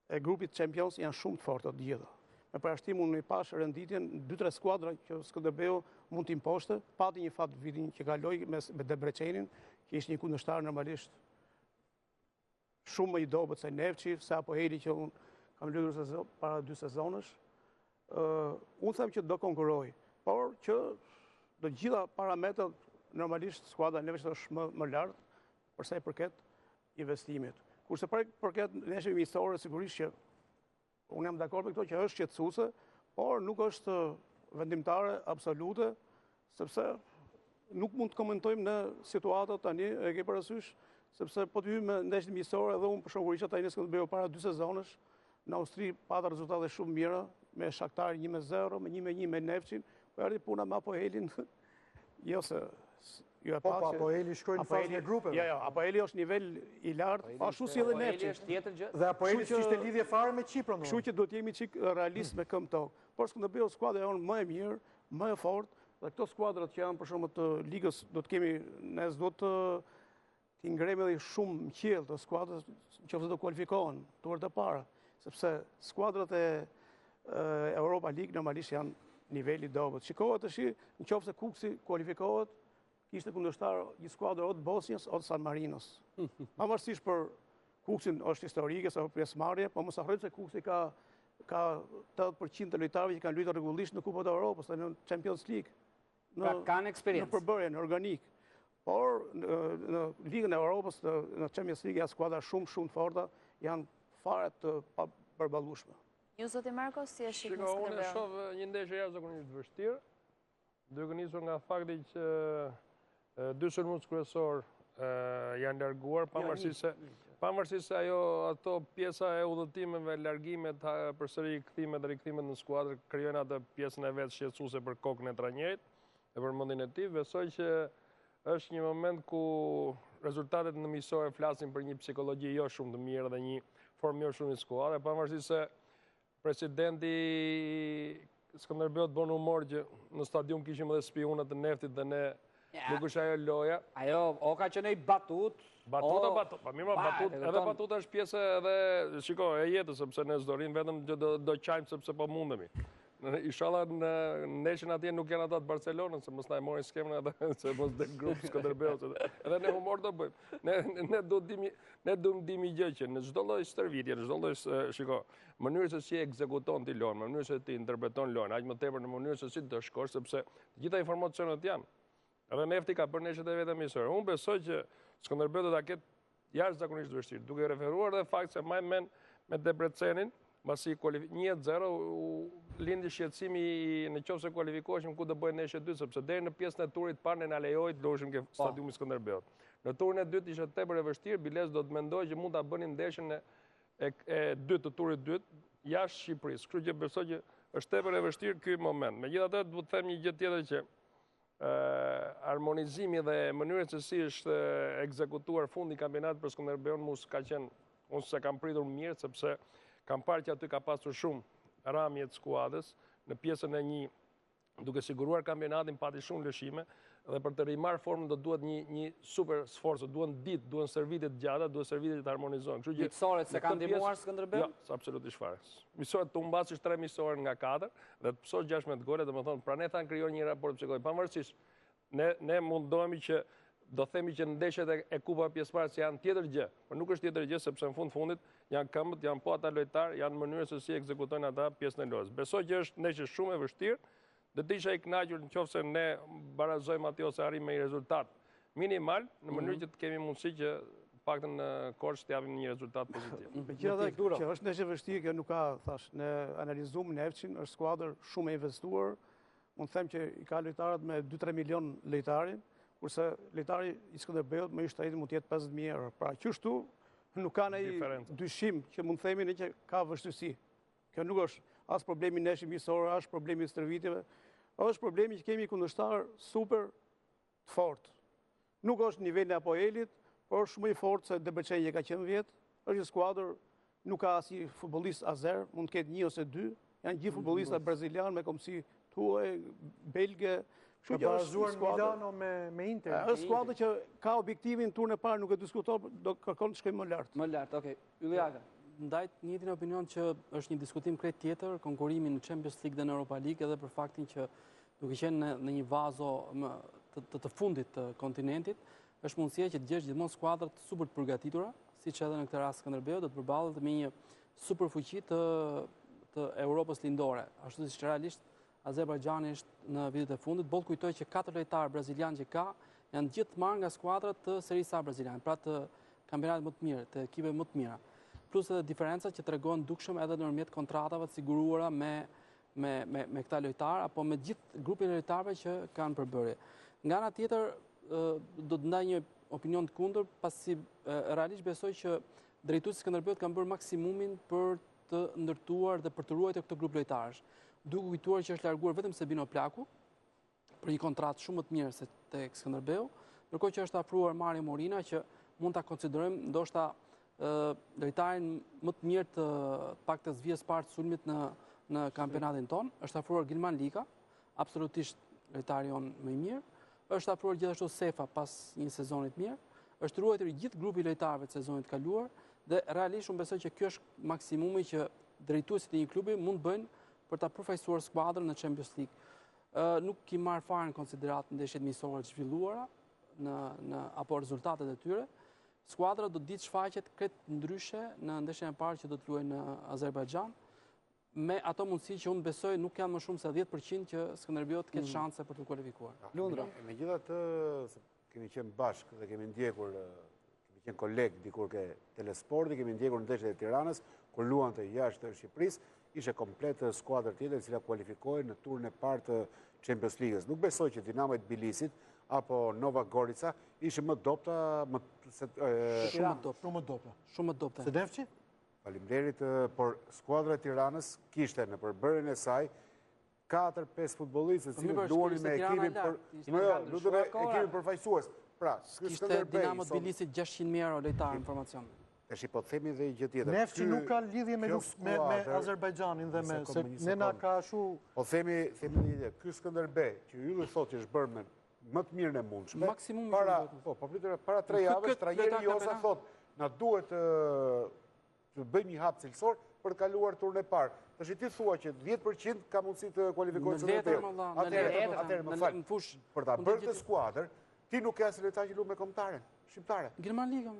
e grupit Champions janë shumë të forta të gjitha. Me parashtim unë i pash renditjen 2-3 skuadra që Skënderbeu mund të imposhte, pati një fat vitin që kaloi me Debreçenin, që ishte një kundërshtar normalisht shumë më i dobët se Nefçi, se Apoeli që unë kam luajtur para 2 sezonësh. Unë them që do konkurroj, por që do gjitha parametrat normalisht skuadra e Nefçit është më lartë për sa i përket investimit. Kurse përket ndeshjeve miqësore sigurisht që unë jam dakord me këto që është shqetësuese, por nuk është vendimtare absolute, sepse nuk mund të komentojmë në situatat tani, e ke parasysh, sepse po të hyjmë në ndeshjet miqësore edhe unë për shembull isha tani në Skënderbeu para 2 sezonësh, në Austri pata rezultate shumë mira, me Shakhtar 1-0, me 1-1 me Nefçin, po erdhi puna me Apoelin. Jo se Po Apoeli shkoi në fazën e grupeve. Jo, Apoeli është nivel i lartë, ashtu si edhe Nefçi. Dhe Apoeli s'kishte lidhje fare me Çiprin. Kështu që duhet jemi çik realist me këmbë tokë. Por Skënderbeu skuadra jonë më e mirë, më e fortë, Dhe këto skuadrat që janë për shumë të ligës, do të kemi, ne s'do të ngremi edhe shumë në qiell të skuadrat që do kualifikohen turët e para, sepse skuadrat e Europa League normalisht janë niveli dobët. Shikohet tash nëse Kuksi kualifikohet, kishte kundërshtar një skuadër ose Bosnjës ose San Marinos. Pavarësisht për Kuksin është historike apo pjesëmarrje, po mos harrojmë se Kuksi ka 80% të lojtarëve që kanë luajtur rregullisht në Kupën e Evropës dhe në Champions League. Pra kanë eksperiencë. Në përbërjen organik. Por në Ligën e Evropës, në Champions League, janë skuadra shumë të forta, janë fare të përballueshme. Ju, zoti Marko, si e shihni Skënderbeu? Unë Skënderbeun? shoh një ndeshje jashtëzakonisht vështirë, duke nisur nga fakti që dy sulmues kryesor janë larguar, pavarësisht se ato pjesa e udhëtimeve, largimet, përsëri kthimet dhe rikthimet në skuadër krijojnë atë pjesën e vet shqetësuese për kokën e trajnerit dhe për mendjen e tij. Besoj që është një moment ku rezultatet në miqësore flasin për një psikologji jo shumë të mirë dhe një formë jo shumë të skuadrës, pavarësisht se presidenti Skënderbeut bën humor që në stadium kishim edhe spionat e Neftit dhe ne nuk është ajo loja. Ajo, o ka qenë një batut. Batut. Edhe batuta është pjesë edhe, shiko, e jetës, sepse ne s'do rrim vetëm që do qajmë sepse po mundemi. Inshallah në ndeshjen atje nuk janë ata të Barcelonës, se mos na e morin skemën ata, se mos del grup Skënderbeut. Edhe ne humor do bëjmë. Ne duam dimi gjë që në çdo lloj stërvitje, në çdo lloj, shiko, mënyrë se si ekzekuton ti lojën, mënyrë se ti interpreton lojën, aq më tepër në mënyrë se si të shkosh, sepse të gjitha informacionet janë. Edhe Nefti ka bërë neshjet e vetë miqësore. Unë besoj që Skënderbeu do ta ketë jashtëzakonisht vështirë, duke referuar edhe fakt se më men me Debrecenin, pasi 1-0 lindi shqetësimi në qoftë se kualifikoheshim ku do bëjnë ndeshje 2, sepse deri në pjesën e turit parë ne na lejoi të luajmë ke stadiumi Skënderbeut. Në turin e dytë ishte tepër e vështirë, Biles do të mendoj që mund ta bënin ndeshjen e dytë të turit dytë jashtë Shqipërisë. Kështu që besoj që është tepër e vështirë ky moment. Megjithatë, do të them një gjë tjetër që harmonizimi dhe mënyrën se si është ekzekutuar fundi i kampionatit për Skënderbeun unë se kam pritur mirë, sepse kam parë që aty ka pasur shumë ramje të skuadrës në pjesën e një, duke siguruar kampionatin pati shumë lëshime dhe për të rimarrë formën do duhet një super sforcë, duhen servite të gjata, duhen servite të harmonizohen. Miqësorët se kanë ndihmuar Skënderbeun? Jo, absolutisht fare. Miqësorët të humbasësh 3 miqësorë nga 4 dhe të pësosh 16 gole, domethënë pra ne thanë krijojnë një raport psikologik. Pavarësisht ne mundohemi që do themi që ndeshjet e kupa pjesëmarrëse janë tjetër gjë, por nuk është tjetër gjë sepse në fundit janë këmbët, janë po ata lojtarë, janë mënyrë se si ekzekutojnë ata pjesën e lojës. Besoj që është ndeshje shumë e vështirë, dhe të isha i kënaqur nëse ne barazojmë aty ose arrijmë një rezultat minimal, në mënyrë që të kemi mundësi që paktën në Korçë të japim një rezultat pozitiv. Megjithatë që është ndeshje vështirë, kjo nuk ka, thash, ne analizuam Neftin, është skuadër shumë e investuar. Mund të them që i ka lojtarët me 2-3 milion lojtari, kurse lojtari i Skënderbeut më i shtrenjtë mund të jetë 50.000 euro. Pra qështu nuk ka ndonjë dyshim që mund të themi ne që ka vështirësi. Kjo nuk është as problemi neshje miqësore, as problemi i stërvitjeve, është problemi që kemi kundërshtar super të fortë. Nuk është niveli apo elit, por shumë i fortë se Debreceni që ka qenë vjet, është një skuadër, nuk ka asnjë futbollist azer, mund të ketë 1 ose 2, janë gjithë futbollistat brazilianë me komsi tuaj, belge. Ka barazuar Milano me Inter. Është skuadër që ka objektivin turën e parë, nuk e diskuton, do kërkon të shkojë më lart. Më lart, okay. Ylliaga. Ndaj të njëjtin opinion që është një diskutim krejt tjetër, konkurrimi në Champions League dhe në Europa League, edhe për faktin që duke qenë në një vazo të fundit të kontinentit, është mundësia që të gjesh gjithmonë skuadrat super të përgatitura, siç edhe në këtë rast Skënderbeu do të përballet me një super fuqi të Europës lindore. Ashtu siç realisht Azerbajxhani është në vitet e fundit, boll kujtoj që 4 lojtarë brazilianë që ka janë gjithë marrë nga skuadrat të Serie A braziliane, pra të kampionatit më të mirë, të ekipeve më të mira. Plus edhe diferencat që tregojnë dukshëm edhe nëpërmjet kontratave të siguruara me këta lojtarë apo me gjithë grupin e lojtarëve që kanë përbërje. Nga ana tjetër do të ndaj një opinion të kundër, pasi realisht besoj që drejtuesi Skënderbeut kanë bërë maksimumin për të ndërtuar dhe për të ruajtur këtë grup lojtarësh. Duke kujtuar që është larguar vetëm Sebino Plaku për një kontratë shumë më të mirë se tek Skënderbeu, ndërkohë që është afruar Mario Morina që mund ta konsiderojmë ndoshta lojtarin më të mirë të paktës vjes parë të sulmit në kampionatin ton. Është afruar Gilman Lika, absolutisht lojtari jonë më i mirë. Është afruar gjithashtu Sefa pas një sezonit mirë. Është ruajtur gjithë grupi lojtarëve të sezonit kaluar dhe realisht unë besoj që kjo është maksimumi që drejtuesit e një klubi mund bëjnë për ta përfaqësuar skuadrën në Champions League. Nuk i marr fare në konsiderat ndeshjet miqësore të zhvilluara apo rezultatet e tyre. Skuadra do të ditë shfaqet krejt ndryshe në ndeshjen e parë që do të luajë në Azerbajxhan, me ato mundësi që unë besoj nuk janë më shumë se 10% që Skënderbeu të ketë shanse për të kualifikuar. Megjithatë, kemi qenë bashkë dhe kemi ndjekur, kemi qenë kolegë dikur ke Telesporti, kemi ndjekur ndeshjet e Tiranës, kur luante jashtë Shqipërisë, ishte komplet skuadër tjetër e cila kualifikohej në turën e parë të Champions League-s. Nuk besoj që Dinamo e Tbilisit apo Nova Gorica ishin më dopta, shumë më dopta. Se Defçi? Faleminderit, por skuadra e Tiranës kishte në përbërjen e saj 4-5 futbollistë që luanin me ekipin ekipin përfaqësues. Pra, kishte Dinamo Tbilisit 600.000 euro lojtar informacion. Tash po themi dhe gjë tjetër. Nefçi nuk ka lidhje me Azerbajxhanin dhe me se Nena ka shu. Po themi një ide. Ky Skënderbeu që ylli thotë që është bërë më të mirën e mundshme. Maksimumi para 3 javësh trajneri Josa thotë na duhet të bëjmë një hap cilësor për të kaluar turën e parë. Tash ti thua që 10% ka mundësi të kualifikohet Skënderbeu. Atëherë më fal. Për ta bërë këtë skuadër, ti nuk ke as lojtar që luajnë me kombëtaren shqiptare. German Liga.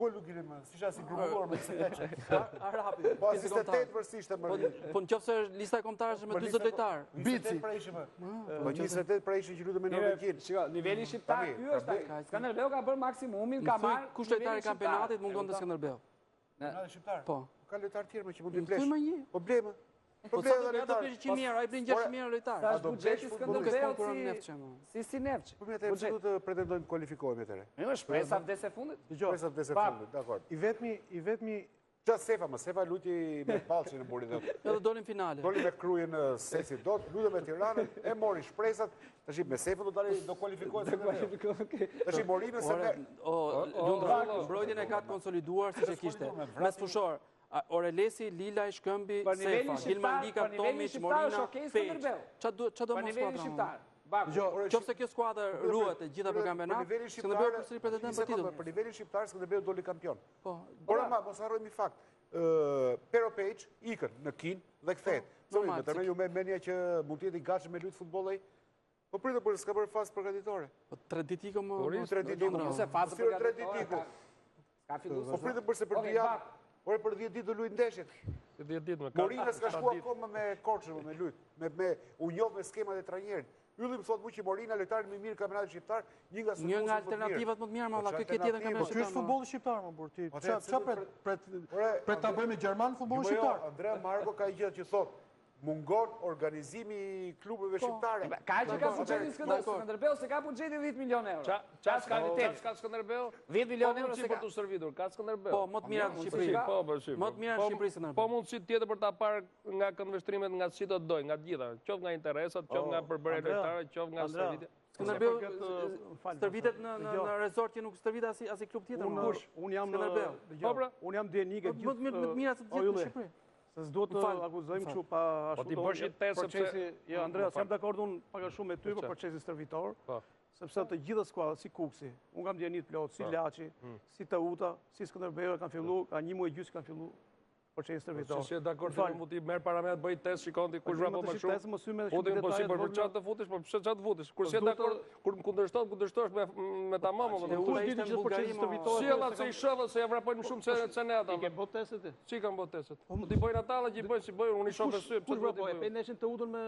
Ku e lukirim, si isha si grupullor me Seveqe. Arapi. Po, 28 vërsishte më rritë. Po në qofë se është lista e kombëtarësh me 20 lojtarë. Bici. Po 28 pra ishin që lutë me Norvegjin. Nivelli shqiptar, kjo është, Skënderbeu ka bërë maksimumin, ka marrë... Kush lojtari kampionatit mungon të Skënderbeu? Po. Ka lojtar tjerë me që mund të flesh. Probleme. Po sa do të bëjë 100.000 euro, ai bën 600.000 euro lojtar. Sa është buxheti Skënderbeu si Nefçi. Po mirë, pse do të pretendojmë kualifikohemi atëre? Jo, shpresa vdes e fundit. Shpresa vdes e fundit, dakor. I vetmi Qa Sefa, Sefa luti me Ballçi në Buridot. Edhe dolin finale. Dolin me Krujën Sesi dot, lutem me Tiranën, e mori shpresat. Tash me Sefa do kualifikohet. Tash morime se Lundra mbrojtjen e ka të konsoliduar siç e kishte. Mes fushor Orelesi, Lilaj, Shkëmbi, Sefa, Gilman Lika, Tomić, Morina, Peç. Qa do mos skuadra? Qofse kjo skuadër ruhet e gjitha për kampionat, Skënderbeu përsëri pretendon për titull. Për nivelin shqiptar Skënderbeu doli kampion. Por ama mos harrojmë fakt. Pero Peç ikën në Kin dhe kthehet. Më tani ju me menja që mund të jetë i gatshëm me lut futbolli. Po pritet por s'ka bërë fazë përgatitore. Po 3 ditë iko më. 3 ditë iko. Nëse fazë përgatitore. Ka filluar. Po pritet përse për 2 javë. Por për 10 ditë do luajë ndeshjet. 10 ditë më. Morina s'ka shkuar akoma me Korçën me lut. Me u njoh me skemat e trajnerit. Ylli më thotë mu që Morina lojtari më mirë kampionatit shqiptar, një nga alternativat më të mirë, ma kjo tjetër në kampionat shqiptar. Ky është futbolli shqiptar, më burti. Qa pret ta bëjmë Gjerman futbolli shqiptar? Andrea Marko ka gjë që thotë, mungon organizimi i klubeve shqiptare. Ka që ka buxhetin Skënderbeu, se ka buxheti 10 milion euro. Qa ka Skënderbeu? 10 milion euro se ka për të servitur, ka Skënderbeu. Po, më të mira në Shqipëri. Më të mira në Shqipëri Skënderbeu. Po mundësi tjetër për ta parë nga këndvështrimet nga si do të dojnë, nga gjitha. Qoftë nga interesat, qoftë nga përbërje lojtare, qoftë nga servitje. Skënderbeu stërvitet në resort që nuk stërvit as i klub tjetër. Unë jam Denike gjithë. Më të mira se të gjithë në Shqipëri. Se s'do të akuzojmë kështu pa ashtu. Po ti bësh një test sepse jo Andrea, jam dakord unë pak a shumë me ty për procesin stërvitor. Sepse të gjitha skuadrat si Kuksi, unë kam ndjenit plot, si Laçi, si Teuta, si Skënderbeu kanë filluar, ka 1 muaj gjysmë kanë filluar procesin stërvitor. Si je dakord se mund të merr parametër bëj test, shikon ti kush vrapo më shumë. Po ti për çfarë të futesh, po pse çfarë të futesh? Kur je dakord, kur më kundërshtosh me tamam, po ti ishte në procesin stërvitor. Si alla se i shoh se ja vrapojnë më shumë se ne ata. Ke bot testet ti? Si kanë bot testet? Po ti bëjnë ata që bëjnë si bëjnë, unë i shoh besoj. Kush vrapoi? Pe neshin Teutën me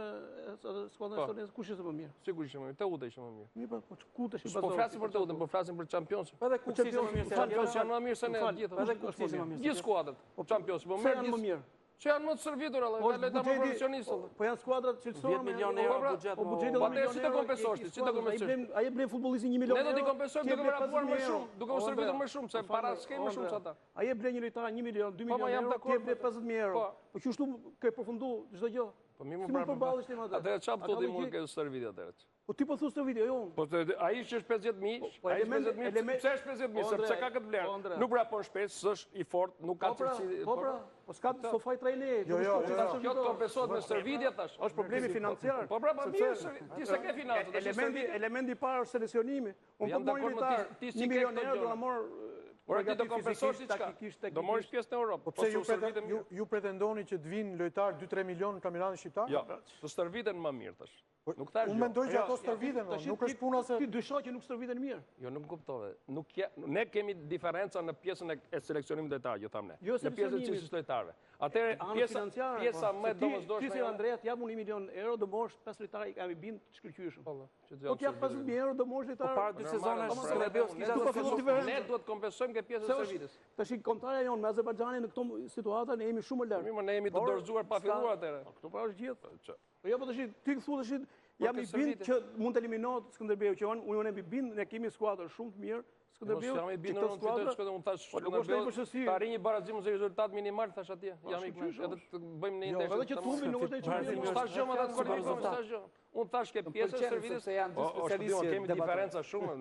skuadrën e Sonës, kush ishte më mirë? Sigurisht ishte më mirë, Teuta ishte më mirë. Mirë, po ku tash i bazoj? Po flasim për Teutën, po flasim për Championship. Po edhe Kuksi ishte më mirë se Champions janë më mirë se ne gjithë. Edhe Kuksi ishte më mirë. Gjithë skuadrat. Po Champions, po më mirë. Që janë më të servitur, Allah, nga leta më profesionistë. Po janë skuadrat cilësore. 10 milion euro buxhet. Po buxheti 10 milion euro. Si të kompensosh ti? Si të kompensosh? Ai blen futbollistin 1 milion euro. Ne do t'i kompensojmë duke vrapuar më shumë, duke u servitur më shumë, se para s'kem më shumë se ata. Ai e blen një lojtar 1 milion, 2 milion euro, ti e blen 50.000 euro. Po që ashtu ke përfundu çdo gjë. Po mirë më përballesh ti më atë. Atë çfarë thotë mund të servit atëherë? Po ti po thu stërvitje, jo. Po ai që është 50.000, ai është 50.000, pse është 50.000, sepse ka këtë vlerë. Nuk vrapon shpesh, s'është i fortë, nuk ka cilësi. Po pra, po s'ka sofaj trajneri. Kjo të kompensohet me stërvitje thash. Është problemi financiar. Po pra, mirë, ti s'e ke financën. Elementi i parë është seleksionimi. Unë po mori lojtar 1 milion euro do na marr. Por ti do kompensosh diçka. Do morish pjesë në Europë. Po pse ju pretendoni që të vinë lojtar 2-3 milion në kampionatin shqiptar? Jo, të stërviten më mirë tash. Nuk thash. Unë mendoj që ato stërviten, nuk është puna se ti dyshon që nuk stërviten mirë. Jo, nuk kuptove. Ne kemi diferenca në pjesën e seleksionimit lojtar, ju tham ne. Në pjesën e cilësisë lojtarëve. Atëherë pjesa më domosdoshme. Ti si Andrea të jap 1 milion euro do morësh 5 lojtarë i kemi bind të shkëlqyeshëm. Po ti jap 50.000 euro do morësh lojtarë. Para 2 sezonash Skënderbeut ne duhet kompensojmë këtë pjesë të stërvitjes. Tash kontrata jon me Azerbajxhanin në këtë situatë ne jemi shumë më lart. Ne jemi të dorëzuar pa filluar atëherë. Këto pra është gjithë. Po jo, po tash ti thu tash jam i bind që mund të eliminohet Skënderbeu që unë jam i bind, ne kemi skuadër shumë të mirë. Skënderbeu, jam i bindur në skuadër, unë thash Skënderbeu, ta arrijë një barazim me rezultat minimal thash atje. Jam i bind, edhe të bëjmë në ndeshje. Edhe që tumbi nuk është çfarë. Mos thash gjë më atë kualifikon, thash gjë. Unë thash ke pjesë e servitës se janë dy specialistë. Kemi diferenca shumë.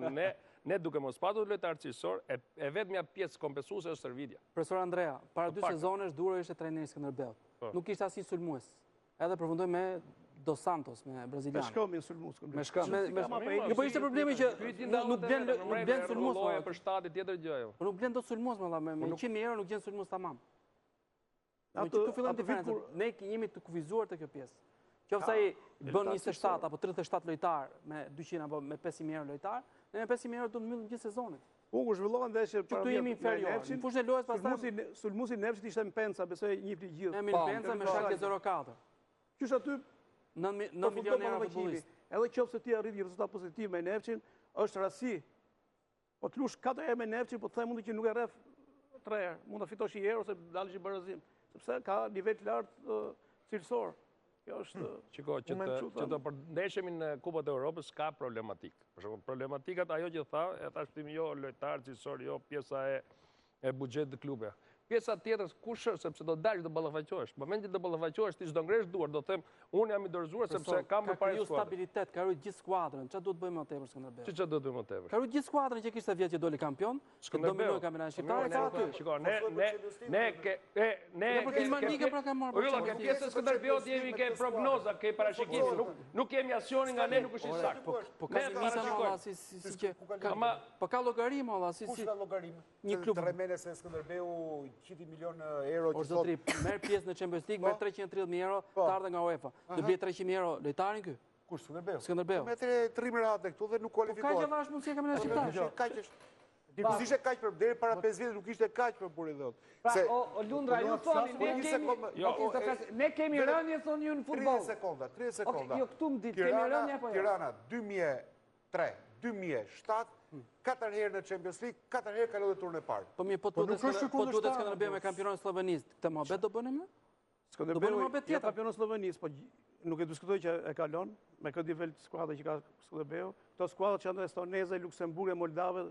Ne duke mos patur lojtar cilësor, e vetmja pjesë kompensuese është servitja. Profesor Andrea, para 2 sezonesh Duro ishte trajneri i Skënderbeut. Nuk kishte asnjë sulmues. Edhe përfundoi me Dos Santos me brazilianë. Me shkëm i sulmues. Me shkëm. Jo, po ishte problemi që nuk blen sulmues për shtati tjetër gjë ajo. Po nuk blen dot sulmues më me 100.000 euro nuk gjen sulmues tamam. Ato fillon diferenca. Ne jemi të kufizuar te kjo pjesë. Qoftë ai bën 27 apo 37 lojtar me 200 apo me 500.000 euro lojtar, ne me 500.000 euro do të mbyllim gjithë sezonin. Ku zhvillohen ndeshje para jemi inferior. Fushë e lojës pastaj sulmuesi Nevçit ishte në Penca, besoj njihni gjithë. Ne në Penca me Schalke 04. Qysh aty 9 milionë euro futbollist. Edhe qoftë se ti arrit një rezultat pozitiv me Nevçin, është rasti. Po të lush 4 herë me Nevçin, po të them mundi që nuk e rref 3 herë. Mund ta fitosh një herë ose dalësh i barazim, sepse ka nivel të lartë cilësor. Kjo është Çiko që të përndeshemi në Kupat e Europës ka problematik. Për shembull, problematikat ajo që tha, e thash tim jo lojtar cilësor, jo pjesa e buxhetit të klubeve. Pjesa tjetër kush është, sepse do dalësh do ballafaqohesh. Në momentin që do ballafaqohesh ti s'do ngresh duar, do them unë jam i dorëzuar sepse kam përpara skuadrës. Ka stabilitet, ka rrit gjithë skuadrën. Çfarë duhet bëjmë më tepër Skënderbeu? Çfarë do të bëjmë më tepër? Ka rrit gjithë skuadrën që kishte vjet që doli kampion, që dominoi kampionatin shqiptar. Shiko, ne Kizmanike pra ka marrë. Jo, ke pjesë Skënderbeut jemi ke prognoza, ke parashikim, nuk kemi asnjëri nga ne nuk është i saktë. Po ka misa molla si që po ka llogarim molla si kush ka llogarim? Një klub Tremenes e Skënderbeu 100 milion euro që zotri merr pjesë në Champions League, merr 330.000 euro të ardhe nga UEFA. Do bie 300.000 euro lojtarin ky? Kush Skënderbeu? Skënderbeu. Me 3 mirate këtu dhe nuk kualifikohet. Ka që vash mundësi kampionat shqiptar. Kaq është. Nuk ishte kaq për deri para 5 vjetë nuk ishte kaq për Buridhot. Pra, Lundra, ju thoni, ne kemi rënje, thonë ju në futboll. 30 sekonda. Jo, këtu më ditë, kemi rënje apo jo? Tirana 2003, 2007, 4 herë në Champions League, 4 herë kaloi turën e parë. Po mirë, po duhet Skënderbeu me kampionatin slovenisë. Këtë mohabet do bënim ne? Skënderbeu me kampionin slovenisë, po nuk e diskutoj që e kalon me këtë nivel të skuadrës që ka Skënderbeu. Këto skuadra që janë estoneze, luksemburge, moldave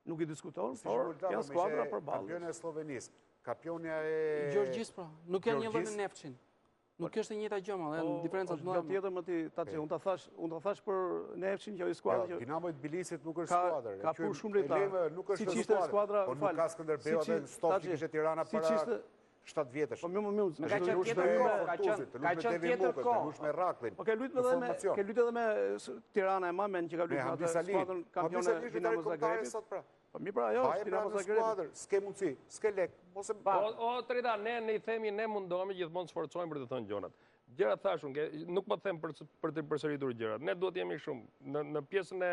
nuk i diskuton, por janë skuadra përballë. Kampioni e Slovenisë, kampionja e Gjorgjis pra, nuk janë një lloj me Nevçin. Nuk është e njëjta gjë, janë diferenca të mëdha. Do tjetër më ti taçi, unë ta thash për Nevçin që ai skuadra që Dinamo e Tbilisit nuk është skuadër. Ka pur shumë lojtarë. Nuk është skuadra, por nuk ka Skënderbeu dhe Stop që ishte Tirana para 7 vjetësh. Po më ka qenë tjetër kohë. Me Raklin. Po ke luajtur edhe me Tirana e Mamen që ka luajtur atë skuadrën kampione Dinamo Zagrebi. Po mi pra ajo është Dinamo Zagrebi. S'ke mundsi, s'ke lek. O Trida, ne i themi ne mundohemi gjithmonë të sforcojmë për të thënë gjonat. Gjërat thashun, nuk po them për të përsëritur gjërat. Ne duhet jemi shumë në pjesën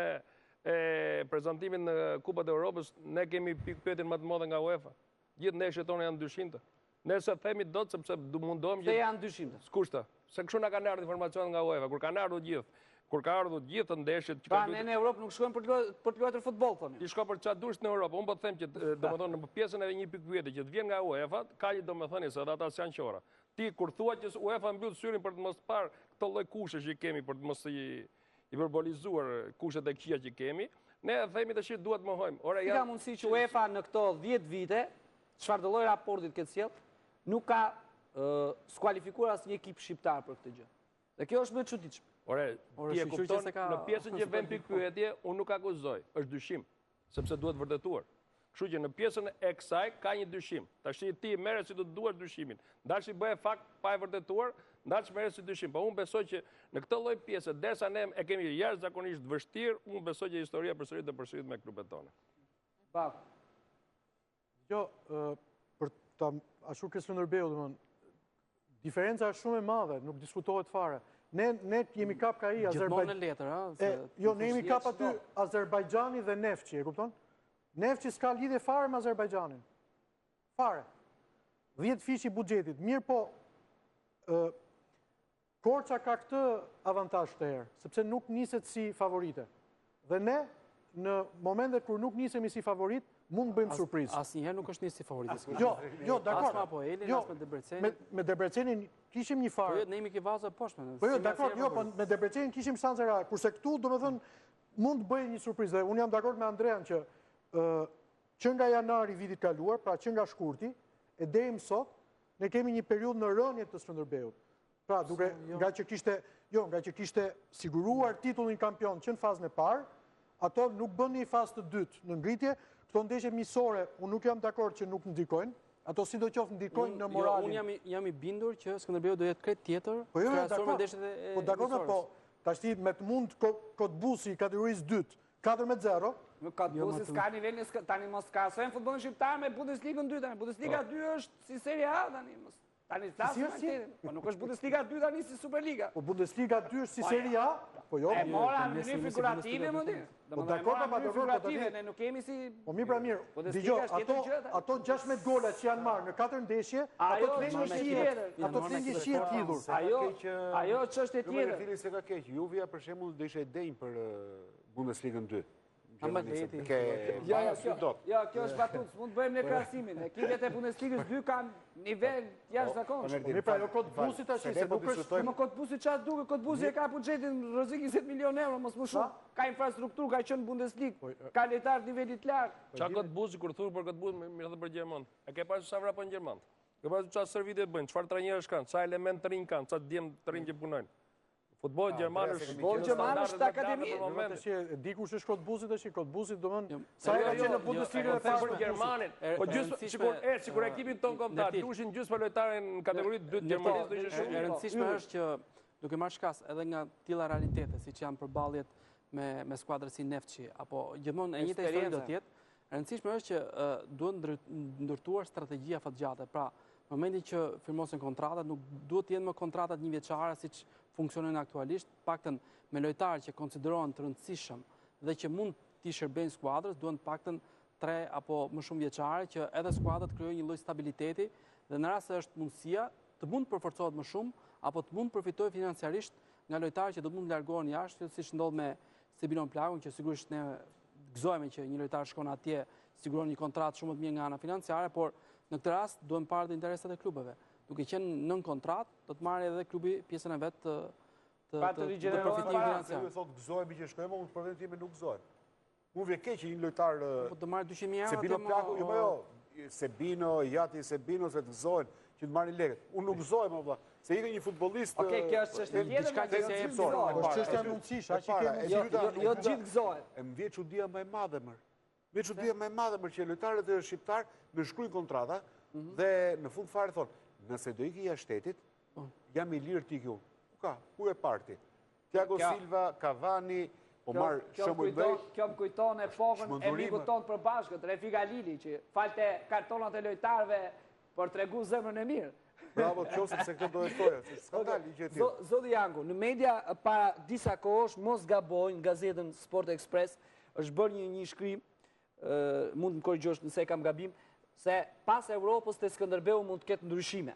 e prezantimit në Kupat e Europës, ne kemi pikpyetjen më të madhe nga UEFA. Gjithë ndeshjet tona janë dyshimta. Nëse themi dot sepse mundohemi që janë dyshimta. S'kushta. Se kështu na kanë ardhur informacion nga UEFA, kur kanë ardhur gjithë. Kur ka ardhur gjithë ndeshjet që kanë. Ne në Europë nuk shkojmë për të luajtur futboll thoni. Ti shko për çfarë dush në Europë. Unë po them që domethënë në pjesën e një pikpyetje që të vjen nga UEFA, ka një domethënie se ata janë qora. Ti kur thua që UEFA mbyll syrin për të mos parë këto lloj kushte që kemi për të mos i përbolizuar kushtet e këqija që kemi, ne themi tash duhet mohojmë. Ora ja. Ka mundësi që UEFA në këto 10 vite, çfarë do lloj raportit këtë sjell, nuk ka skualifikuar asnjë ekip shqiptar për këtë gjë. Dhe kjo është më e çuditshme. Ore, ti e kupton, në pjesën që vend pikë pyetje, unë nuk akuzoj, është dyshim, sepse duhet vërtetuar. Kështu që në pjesën e kësaj ka një dyshim. Tash ti merre si do të duash dyshimin. Ndash i bëhe fakt pa e vërtetuar, ndash merre si dyshim. Po unë besoj që në këtë lloj pjese, derisa ne e kemi jashtëzakonisht vështirë, unë besoj që historia përsërit do përsërit me klubet tona. Bak. Jo, për ta ashtu Skënderbeu, domethënë, diferenca është shumë e madhe, nuk diskutohet fare. Ne jemi kap ka i Gjithmonë në letër, ha? Jo, ne jemi kap aty Azerbajxhani dhe Nefçi, e kupton? Nefçi s'ka lidhje fare me Azerbajxhanin. Fare. 10 fish i buxhetit. Mirë po, Korça ka këtë avantazh të herë, sepse nuk niset si favorite. Dhe ne, në momentet kur nuk nisemi si favorit, mund bëjmë surprizë. Asnjëherë nuk është nisë si favorit. Jo, dakor. As me Apoelin, as me Debrecenin. Me Debrecenin kishim një farë. Po jo, ne jemi ke vaza poshtë. Po jo, dakor, jo, po me Debrecenin kishim shanse reale. Kurse këtu, domethënë, mund të bëjë një surprizë. Dhe unë jam dakord me Andrean që nga janari vitit kaluar, pra që nga shkurti, e deri më sot, ne kemi një periudhë në rënje të Skënderbeut. Pra, nga që kishte siguruar titullin kampion që në fazën e parë, ato nuk bën një fazë të dytë në ngritje. Këto ndeshje miqësore, unë nuk jam dakord që nuk ndikojnë, ato sidoqoftë ndikojnë në moralin. Unë jam i bindur që Skënderbeu do jetë krejt tjetër, krahasuar me ndeshjet e miqësores. Po, tashti me të mund Kotbusi kategorisë dytë, 4-0. Kotbusi s'ka nivelin, tani mos krahasojmë futbollin shqiptar me Bundesligën 2 tani. Bundesliga 2 është si Serie A tani. Tani po nuk është Bundesliga 2 tani si Superliga. Po Bundesliga 2 është si Serie A? Po jo. E mora në mënyrë figurative më di. Po dakord, ne nuk kemi si. Po mirë pra mirë. Dgjoj, ato 16 gola që janë marrë në 4 ndeshje, ato të lënë një shihet lidhur. Ajo ç'është e tjetër. Fili se ka keq. Juvia për shembull do ishte denj për Bundesligën 2. Ja, kjo është batut, mund të bëjmë në krahasimin. Ekipet e Bundesligës 2 kanë nivel jashtëzakonshëm. Ne pra jo Kotbusi tash, se nuk është. Mo Kotbusi çfarë duket? Kotbusi e ka buxhetin rrezik 20 milionë euro, mos më shumë. Ka infrastrukturë, ka qenë në Bundesligë, ka lojtar nivelit lart. Çfarë Kotbusi kur thur për Kotbusi, mirë edhe për gjerman. E ke pasur sa vrapo në gjerman? Ke pasur çfarë servite bëjnë, çfarë trajnerësh kanë, çfarë element të rinj kanë, çfarë djem të rinj që punojnë. Futbolli gjerman është akademi. Di kush është Kotbusi tash? Kotbusi domthon sa ka qenë në Bundesligën e parë gjermanin. Po gjysmë sikur ekipin ton kombëtar dushin gjysmë lojtarë në kategoritë 2 të Gjermanisë do ishte shumë. E rëndësishme është që duke marrë shkas edhe nga tilla realitete, siç janë përballjet me skuadra si Nefçi apo gjithmonë e njëjta histori do të jetë. E rëndësishme është që duhet ndërtuar strategjia fatgjate. Pra, në momentin që firmosen kontratat, nuk duhet të jenë më kontratat një vjeçare siç funksionojnë aktualisht, paktën me lojtarë që konsiderohen të rëndësishëm dhe që mund t'i shërbejnë skuadrës, duhen paktën 3 apo më shumë vjeçare që edhe skuadrat krijojnë një lloj stabiliteti dhe në rast se është mundësia të mund përforcohet më shumë apo të mund përfitojë financiarisht nga lojtarë që do të mund largohen jashtë, siç ndodh me Sebinon Plagun, që sigurisht ne gëzojmë që një lojtar shkon atje, siguron një kontratë shumë të mirë nga ana financiare, por në këtë rast duhen parë dhe interesat e klubeve. Duke qenë nën kontratë, do të marrë edhe klubi pjesën e vet të përfitimit financiar. Ju thotë gëzohemi që shkojmë, unë për vendin time nuk gëzohem. Mu vje keq një lojtar po të marrë 200.000 euro Sebino Plaku, jo, Sebino, Jati Sebino se të gëzohen që të marrin lekët. Unë nuk gëzohem valla. Se ikë një futbollist. Okej, kjo është çështje tjetër, është çështja mundësish, aq i kemi. Jo të gjithë gëzohen. E më vjen çudia më e madhe më. Me çudia më e madhe më që lojtarët e shqiptar më shkruajnë kontrata dhe në fund fare thonë, nëse do ikë jashtë shtetit, jam i lirë ti këtu. Ku e parti? Thiago Silva, Cavani, po marr shembull bëj. Kjo më kujton epokën e mikut ton të përbashkët, Refik Alili, që falte kartonat e lojtarëve për tregu zemrën e mirë. Bravo, qoftë se këtë do e thoja, se skandal i gjë tjetër. Zoti Janku, në media para disa kohësh, mos gabojnë, gazetën Sport Express është bërë një shkrim, mund të më korrigjosh nëse kam gabim, se pas Evropës te Skënderbeu mund të ketë ndryshime.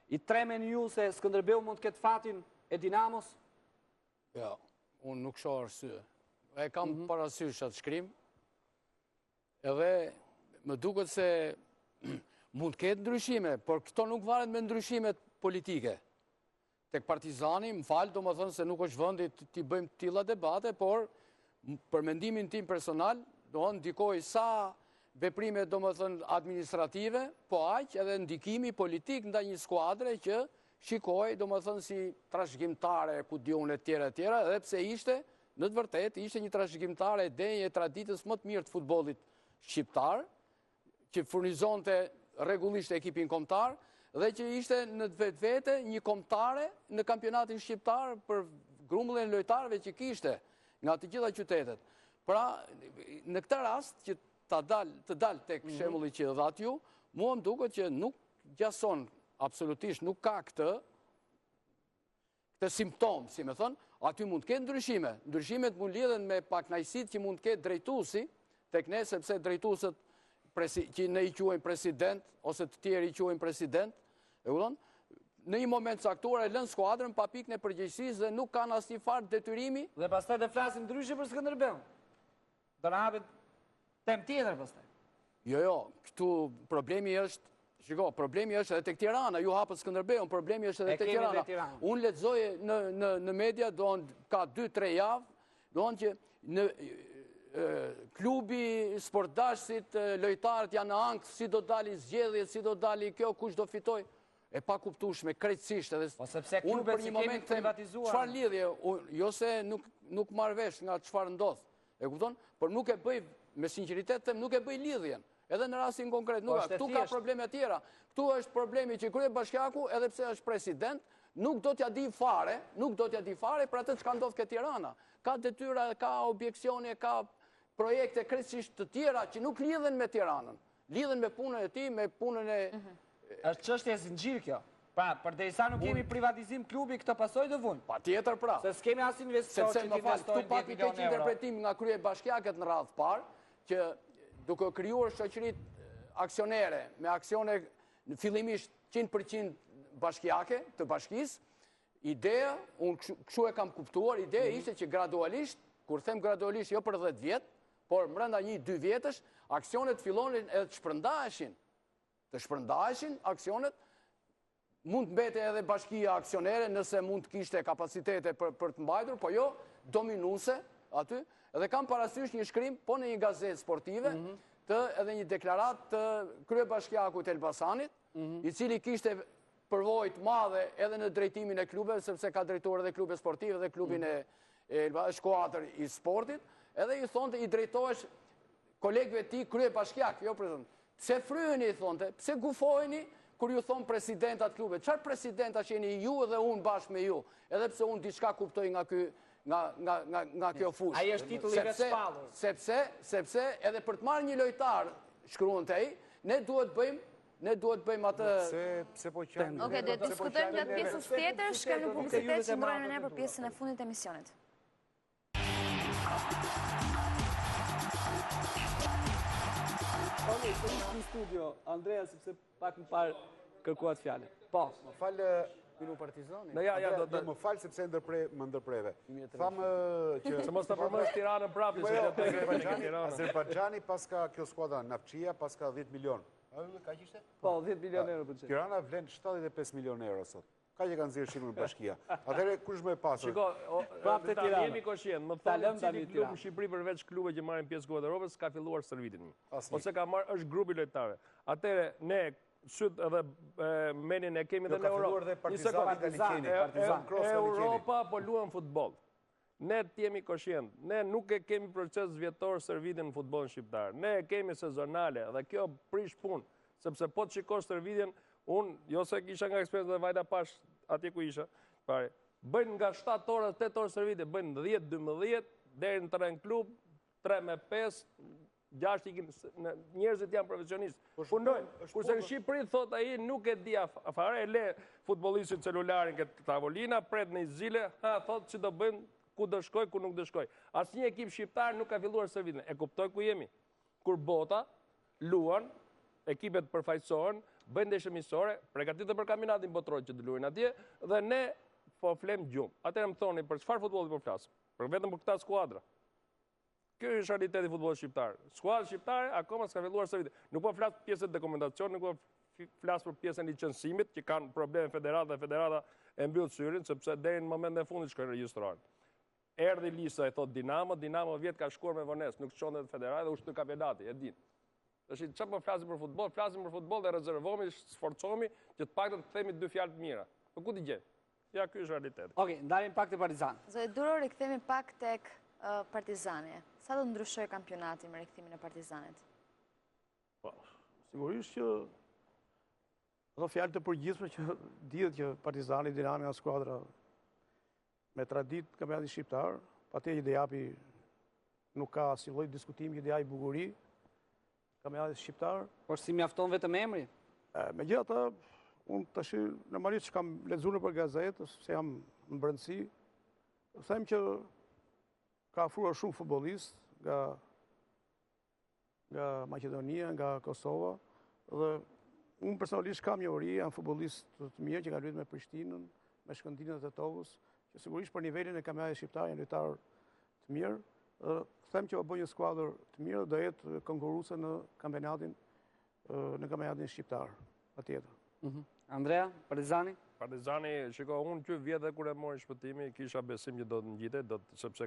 I tremen ju se Skënderbeu mund të ketë fatin e Dinamos? Ja, unë nuk shoh arsye. E kam parasysh atë shkrim, edhe më duket se mund të ketë ndryshime, por këto nuk varet me ndryshimet politike. Tek Partizani, më falë, do më thënë se nuk është vëndi t'i bëjmë tilla debate, por për mendimin tim personal, do në ndikoj sa veprime do më thënë administrative, po aq edhe ndikimi politik nda një skuadre që shikoj, do më thënë si trashëgimtare, ku diun e tjera, edhe pse ishte, në të vërtet, ishte një trashëgimtare e denje e traditës më të mirë të futbollit shqiptar, që furnizonte rregullisht ekipin kombëtar, dhe që ishte në vetvete një kombëtare në kampionatin shqiptar për grumbullin e lojtarëve që kishte nga të gjitha qytetet. Pra, në këtë rast që të dalë tek shembulli që dhat ju, mua më duket që nuk gjason absolutisht, nuk ka këtë simptom, si me thënë, aty mund të ketë ndryshime. Ndryshimet mund lidhen me paknajësitë që mund të ketë drejtuesi tek ne, sepse drejtuesët që ne i quajmë president, ose të tjerë i quajmë president, e kupton? Në një moment caktuar e lënë skuadrën pa pikën e përgjegjësisë dhe nuk kanë asnjë farë detyrimi. Dhe pastaj të flasim ndryshe për Skënderbeun. Do na hapet temë tjetër pastaj. Jo, këtu problemi është, shiko, problemi është edhe tek Tirana, ju hapët Skënderbeun, problemi është edhe tek Tirana. Unë lexoj në media, ka 2-3 javë, që në klubi, sportdashësit, lojtarët janë në ankth, si do dali zgjedhjet, si do dali kjo, kush do fitoj. E pa kuptueshme, krejtësisht edhe. Po sepse klubet si kemi privatizuar. Çfarë lidhje, jo se nuk marr vesh nga çfarë ndodh. E kupton? Por nuk e bëj, me sinqeritet them, nuk e bëj lidhjen. Edhe në rastin konkret, nuk ka. Ktu ka probleme tjera. Ktu është problemi që kryebashkiaku, edhe pse është president, nuk do t'ja di fare për atë çka ndodh ke Tirana. Ka detyra, ka objekcione, ka projekte krejtësisht të tjera që nuk lidhen me Tiranën. Lidhen me punën e tij, me punën e është çështje e zinxhir kjo. Pra, përderisa nuk kemi privatizim klubi, këtë pasojë do vun. Patjetër pra. Se s'kemi as investor që investojnë 10 milionë euro. Këtu interpretim nga kryebashkiaket në radhë parë, që duke krijuar shoqëritë aksionere me aksione fillimisht 100% bashkiake të bashkisë, ideja, unë kështu e kam kuptuar, ideja ishte që gradualisht, kur them gradualisht jo për 10 vjet, por brenda 1-2 vjetësh, aksionet fillonin edhe të shpërndaheshin aksionet, mund të mbete edhe bashkia aksionere nëse mund të kishte kapacitete për të mbajtur, po jo dominuese aty, edhe kam parasysh një shkrim, po në një gazetë sportive, edhe një deklarat të kryebashkiakut Elbasanit, i cili kishte përvojë të madhe edhe në drejtimin e klubeve, sepse ka drejtuar edhe klube sportive dhe klubin e skuadër i sportit, edhe i thonte, i drejtohesh kolegëve ti kryebashkiak, jo prezident. Pse fryheni, i thonte, pse gufojeni kur ju thonë presidentat klube? Çfarë presidenta qeni ju dhe unë bashkë me ju? Edhe pse unë diçka kuptoj nga kjo fushë. Ai është titulli vetë shpallur. Sepse edhe për të marrë një lojtar, shkruan te ai, ne duhet bëjmë atë... Pse po qenë... Oke, dhe diskutojmë nga pjesës tjetër, shkem në publicitet që ndrojnë ne për pjesën e fundit e emisionit. Oni, të ishtë në studio, Andrea, sepse pak më parë kërkuat fjallë. Po. Më falë... Pinu partizani? Më falë sepse më ndërpreve. Thamë që... Se mos të përmësh Tiranën prapë. Azerbajxhani paska kjo skuadra Nafçia, paska 10 milion. Ka që ishte? Po, 10 milion euro për qëtë. Tirana vlen 75 milion euro sot. Ka që kanë zirë shikën në bashkia. Atëre, kush me pasër? Shiko, jemi koshien, më thonë cili klub në Shqipëri përveç klube që marrin pjesë Kupës Evropës, ka filluar stërvitin një. Ose ka marrë, është grupi lojtare. Atëre, ne, syt edhe menin e kemi dhe në Europë. Europa po luan futbol. Ne t'jemi koshien. Ne nuk e kemi proces vjetor stërvitin në futbolin shqiptar. Ne e kemi sezonale dhe kjo prish punë. Sepse po të shikosh stërvitin, unë, jo se kisha nga eksperiencë dhe vajta pash ati ku isha, bëjnë nga 7 orë, 8 orë servite, bëjnë 10-12, deri në 3 klub, 3-5, 6 njerëzit janë profesionistë. Punojnë, kurse në Shqipëri, thot aji, nuk e di afare, e le futbolistit celularin këtë tavolina, pret në izile, thot që do bëjnë ku do shkoj, ku nuk do shkoj. Asë një ekip shqiptar nuk ka filluar servitin. E kuptoj ku jemi. Kur bota, luan, ekipet përfaqësohen, bëjnë ndeshje miqësore, përgatitur për kampionatin botror që do luajnë atje, dhe ne po flem gjumë. Atëherë më thoni për çfarë futbolli po flas? Për vetëm për këta skuadra. Ky është realiteti i futbollit shqiptar. Skuadra shqiptare akoma s'ka filluar servitin. Nuk po flas pjesën e dokumentacion, nuk po flas për pjesën e licencimit, që kanë probleme federata e mbyll syrin, sepse deri në momentin e fundit shkojnë regjistruar. Erdhi lista, e thot Dinamo vjet ka shkuar me vonesë, nuk çon edhe federata dhe ushtë në kampionati, e din. Që po flasim për futbol dhe rezervohemi, sforcohemi që të paktën të themi 2 fjalë të mira. Po ku t'i gjej? Ja, ky është realiteti. Okej, ndalim pak të Partizan. Zoti Duro, rikthehemi pak tek Partizani. Sa do ndryshoj kampionati me rikthimin e Partizanit? Po, sigurisht që ato fjalë të përgjithshme që dihet që Partizani Dinami nga skuadra me traditë kampionatit shqiptar, patjetër që do japi, nuk ka asnjë lloj diskutimi që do japi bukuri kampionatit shqiptar. Por si mjafton vetëm emri? Megjithatë, unë tash normalisht që kam lexuar për gazetë, se jam në brendësi, them që ka afruar shumë futbollistë nga Maqedonia, nga Kosova, dhe unë personalisht kam njohuri, janë futbollistë të mirë që kanë luajtur me Prishtinën, me Shkëndinën e Tokës, që sigurisht për nivelin e kampionatit shqiptar janë lojtarë të mirë. Them që do bëjë një skuadër të mirë, do jetë konkurruese në kampionatin shqiptar, patjetër. Andrea, Partizani? Partizani, shiko, unë që vjetë dhe kur e mori shpëtimi, kisha besim që do të ngjitej, sepse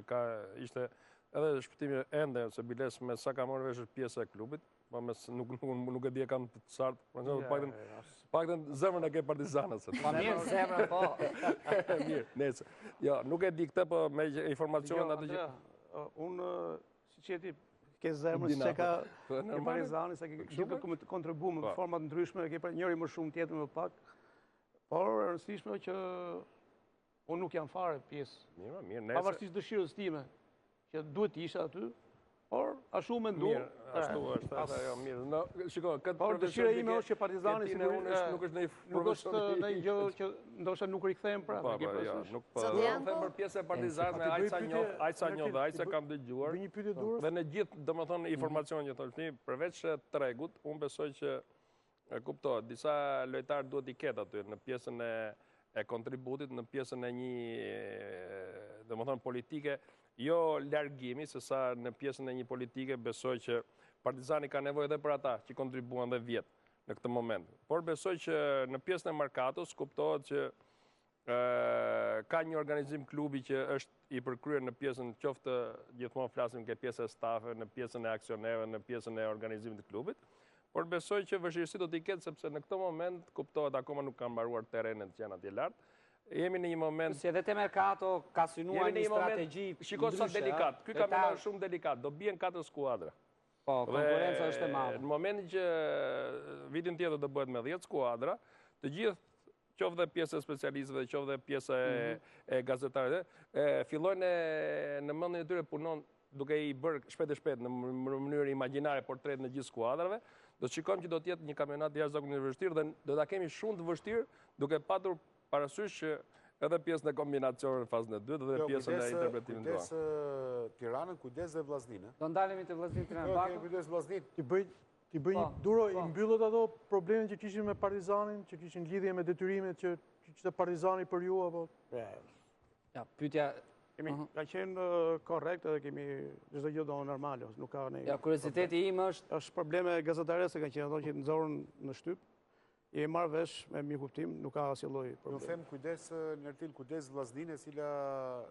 ishte edhe shpëtimi ende, se biles me sa ka morë vesh pjesë e klubit, nuk e di e kam të sartë, paktën zemrën e ke Partizanës. Pa mirë, zemrën, po. Mirë, nese. Jo, nuk e di këtë, po me informacionet atë që... Unë, si që ti, ke zemrën që ka Partizani, se ke kontribu me format ndryshme, ke njëri më shumë, tjetër më pak, por e rëndësishme që unë nuk jam fare pjesë. Mirë, nese. Pavarësisht dëshirës time, që duhet isha aty, por ashtu me ndu. Mirë, ashtu është, jo, mirë. Shiko, këtë por dëshira ime është që Partizani nuk është në një gjë që ndoshta nuk rikthehen pra. Po, jo, nuk po. Do të them për pjesën e Partizanit, aq sa njoh dhe aq sa kam dëgjuar. Një pyetje durrës. Dhe në gjithë, domethënë, informacionin që thoshni, përveç tregut, unë besoj që kuptohet, disa lojtarë duhet i ketë aty në pjesën e kontributit, në pjesën e një, domethënë, politike, jo largimi, se sa në pjesën e një politike besoj që Partizani ka nevojë edhe për ata që kontribuan dhe vjetë në këtë moment. Por besoj që në pjesën e Mercatos kuptohet që ka një organizim klubi që është i përkryer në pjesën qoftë, gjithmonë flasim ke pjesë e stafe, në pjesën e aksionerëve, në pjesën e organizimit të klubit, por besoj që vështirësi do t'i ketë sepse në këtë moment kuptohet akoma nuk kanë mbaruar terrenet që janë atje lart. Jemi në një moment... Si edhe te Mercato ka synuar një strategji ndryshe. Shiko sa delikat, ky kampionat është shumë delikat, do bien 4 skuadra. Po, konkurenca është e madhe. Në momentin që vitin tjetër do bëhet me 10 skuadra, të gjithë, qoftë dhe pjesë e specialistëve, qoftë dhe pjesë e gazetarëve, fillojnë në mendjen e tyre punon duke i bërë shpejt e shpejt në mënyrë imagjinare portret në gjithë skuadrave, do të shikojmë që do të jetë një kampionat jashtëzakonisht i vështirë dhe do ta kemi shumë të vështirë duke patur parasysh që edhe pjesën e kombinacionit në fazën e dytë dhe pjesën e interpretimit të Kujdes Tiranën, kujdes dhe Vllazninë. Do ndalemi te Vllaznia Tiranë pak. Kujdes Vllaznin. Ti bëj një Duro, i mbyllët ato problemet që kishin me Partizanin, që kishin lidhje me detyrimet që kishte Partizani për ju apo? Ja, pyetja ka qenë korrekt edhe kemi çdo gjë do normale, nuk ka ne. Ja, kurioziteti im është probleme gazetarese kanë qenë ato që nxorën në shtyp. Je marrë vesh me mirë kuptim, nuk ka asnjë lloj problemi. Do them kujdes Nertil, kujdes Vllazninë, e cila...